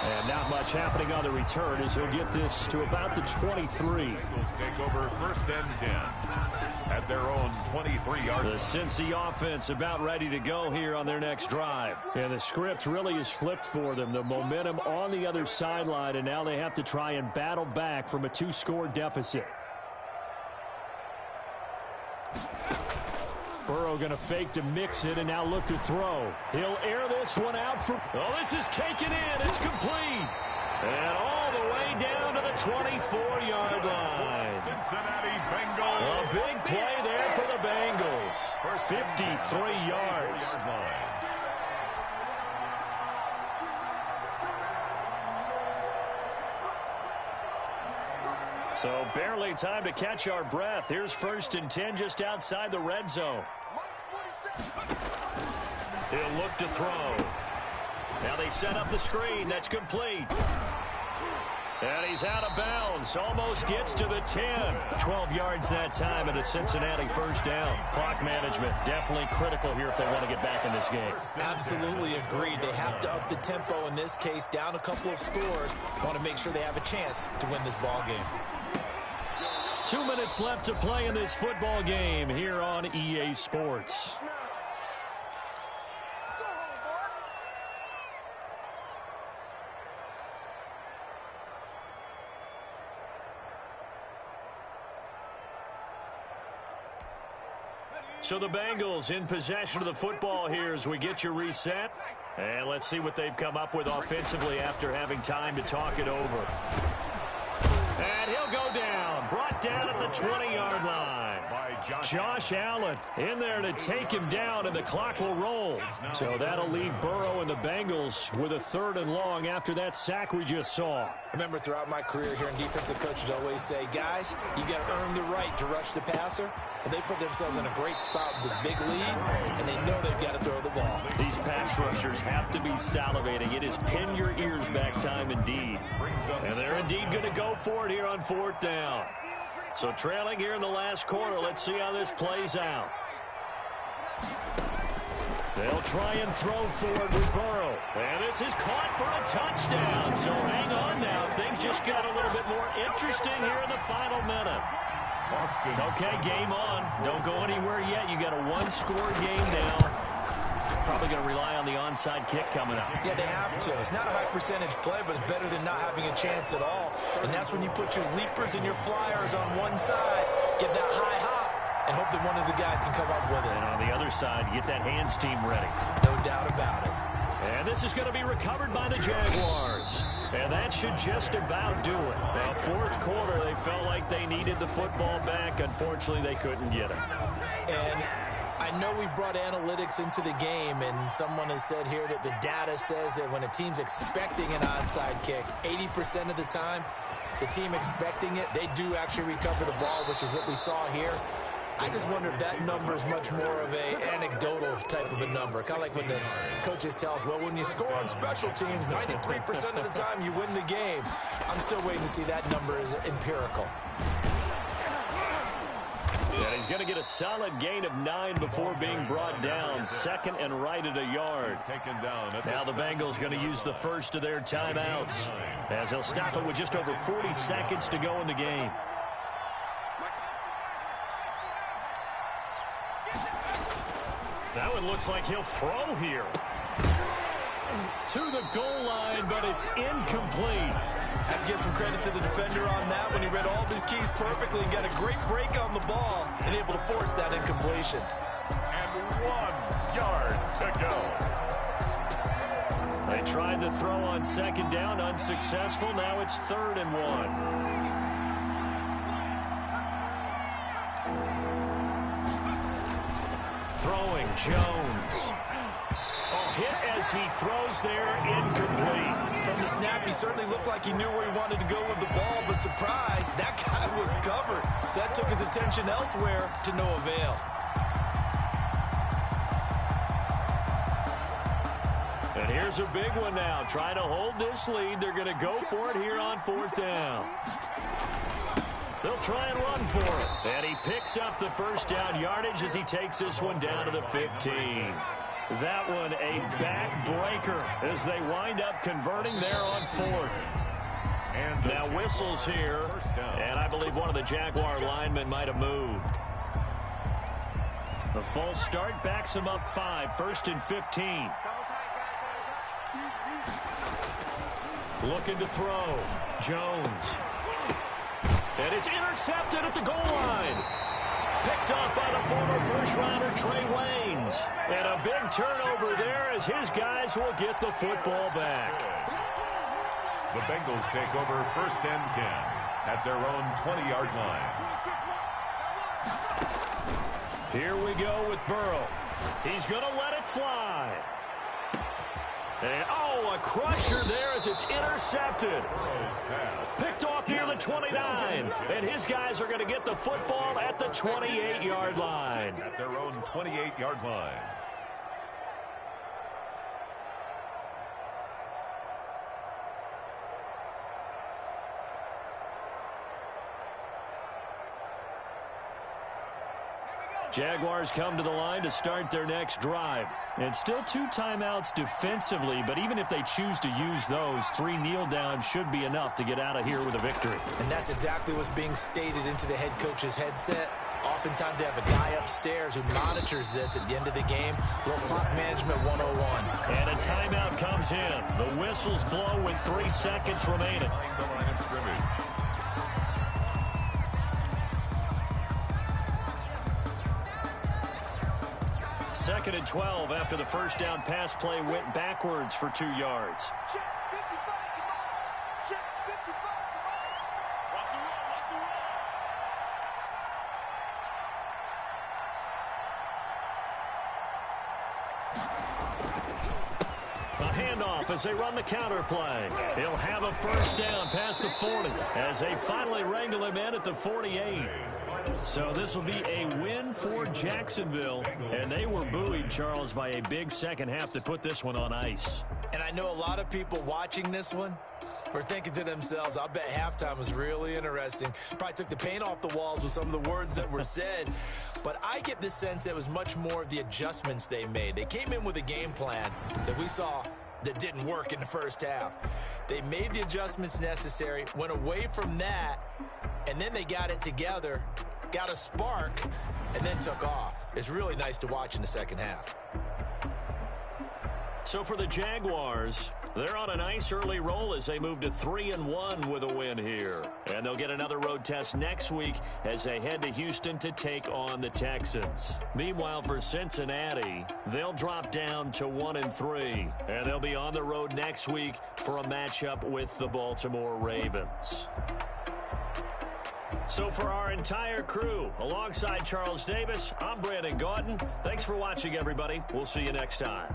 And not much happening on the return as he'll get this to about the 23. Eagles take over 1st and 10 at their own 23-yard line. The Cincy offense about ready to go here on their next drive. And the script really is flipped for them. The momentum on the other sideline, and now they have to try and battle back from a 2-score deficit. Burrow going to fake to mix it and now look to throw. He'll air this one out for... Oh, this is taken in. It's complete. And all the way down to the 24-yard line. Cincinnati Bengals. A big play there for the Bengals. 53 yards. So barely time to catch our breath. Here's 1st and 10 just outside the red zone. He'll look to throw. Now they set up the screen. That's complete. And he's out of bounds. Almost gets to the 10. 12 yards that time and a Cincinnati 1st down. Clock management definitely critical here if they want to get back in this game. Absolutely agreed. They have to up the tempo in this case, down a couple of scores. Want to make sure they have a chance to win this ball game. 2 minutes left to play in this football game here on EA Sports. So the Bengals in possession of the football here as we get you reset. And let's see what they've come up with offensively after having time to talk it over. And he'll go down. Brought down at the 20-yard line. Josh Allen in there to take him down, and the clock will roll. So that'll leave Burrow and the Bengals with a 3rd and long after that sack we just saw. I remember throughout my career here in defensive coaches always say, guys, you got to earn the right to rush the passer. And they put themselves in a great spot with this big lead, and they know they've got to throw the ball. These pass rushers have to be salivating. It is pin your ears back time indeed. And they're indeed going to go for it here on 4th down. So trailing here in the last quarter. Let's see how this plays out. They'll try and throw forward with Burrow. And this is caught for a touchdown. So hang on now. Things just got a little bit more interesting here in the final minute. Okay, game on. Don't go anywhere yet. You got a 1-score game now. Probably going to rely on the onside kick coming up. Yeah, they have to. It's not a high percentage play, but it's better than not having a chance at all. And that's when you put your leapers and your flyers on one side, get that high hop, and hope that one of the guys can come up with it. And on the other side, get that hands team ready. No doubt about it. And this is going to be recovered by the Jaguars. And that should just about do it. Now, 4th quarter, they felt like they needed the football back. Unfortunately, they couldn't get it. And I know we brought analytics into the game, and someone has said here that the data says that when a team's expecting an onside kick, 80% of the time, the team expecting it, they do actually recover the ball, which is what we saw here. I just wonder if that number is much more of a anecdotal type of a number. Kind of like when the coaches tell us, well, when you score on special teams, 93% of the time you win the game. I'm still waiting to see that number is empirical. And he's going to get a solid gain of 9 before being brought down. 2nd and right at a yard. Now the Bengals going to use the first of their timeouts as he'll stop it with just over 40 seconds to go in the game. That one looks like he'll throw here. To the goal line, but it's incomplete. I have to give some credit to the defender on that when he read all of his keys perfectly and got a great break on the ball and able to force that incompletion. And 1 yard to go. They tried to throw on 2nd down, unsuccessful. Now it's 3rd and 1. Jones. Oh, hit as he throws there, incomplete. From the snap, he certainly looked like he knew where he wanted to go with the ball, but surprise, that guy was covered. So that took his attention elsewhere to no avail. And here's a big one now. Trying to hold this lead. They're going to go for it here on 4th down. They'll try and run for it. And he picks up the first down yardage as he takes this one down to the 15. That one a backbreaker as they wind up converting there on 4th. Now whistles here, and I believe one of the Jaguar linemen might have moved. The false start backs him up 5, 1st and 15. Looking to throw. Jones. And it's intercepted at the goal line. Picked up by the former first-rounder Trey Waynes. And a big turnover there as his guys will get the football back. The Bengals take over 1st and 10 at their own 20-yard line. Here we go with Burrow. He's going to let it fly. And, oh, a crusher there as it's intercepted. Picked off near the 29. And his guys are going to get the football at the 28-yard line. At their own 28-yard line. Jaguars come to the line to start their next drive. And still 2 timeouts defensively, but even if they choose to use those, 3 kneel downs should be enough to get out of here with a victory. And that's exactly what's being stated into the head coach's headset. Oftentimes they have a guy upstairs who monitors this at the end of the game. Little clock management 101. And a timeout comes in. The whistles blow with 3 seconds remaining. Behind the line of scrimmage. Second and 12 after the first down pass play went backwards for 2 yards. Check 55, come on. Check 55, come on. Watch the run, watch the run. A handoff as they run the counter play. He'll have a first down past the 40 as they finally wrangle him in at the 48. So this will be a win for Jacksonville. And they were buoyed, Charles, by a big second half to put this one on ice. And I know a lot of people watching this one were thinking to themselves, I'll bet halftime was really interesting. Probably took the paint off the walls with some of the words that were said. But I get the sense that it was much more of the adjustments they made. They came in with a game plan that we saw that didn't work in the first half. They made the adjustments necessary, went away from that, and then they got it together, got a spark, and then took off. It's really nice to watch in the second half. So for the Jaguars, they're on a nice early roll as they move to 3-1 with a win here. And they'll get another road test next week as they head to Houston to take on the Texans. Meanwhile, for Cincinnati, they'll drop down to 1-3. And they'll be on the road next week for a matchup with the Baltimore Ravens. So for our entire crew, alongside Charles Davis, I'm Brandon Gaudin. Thanks for watching, everybody. We'll see you next time.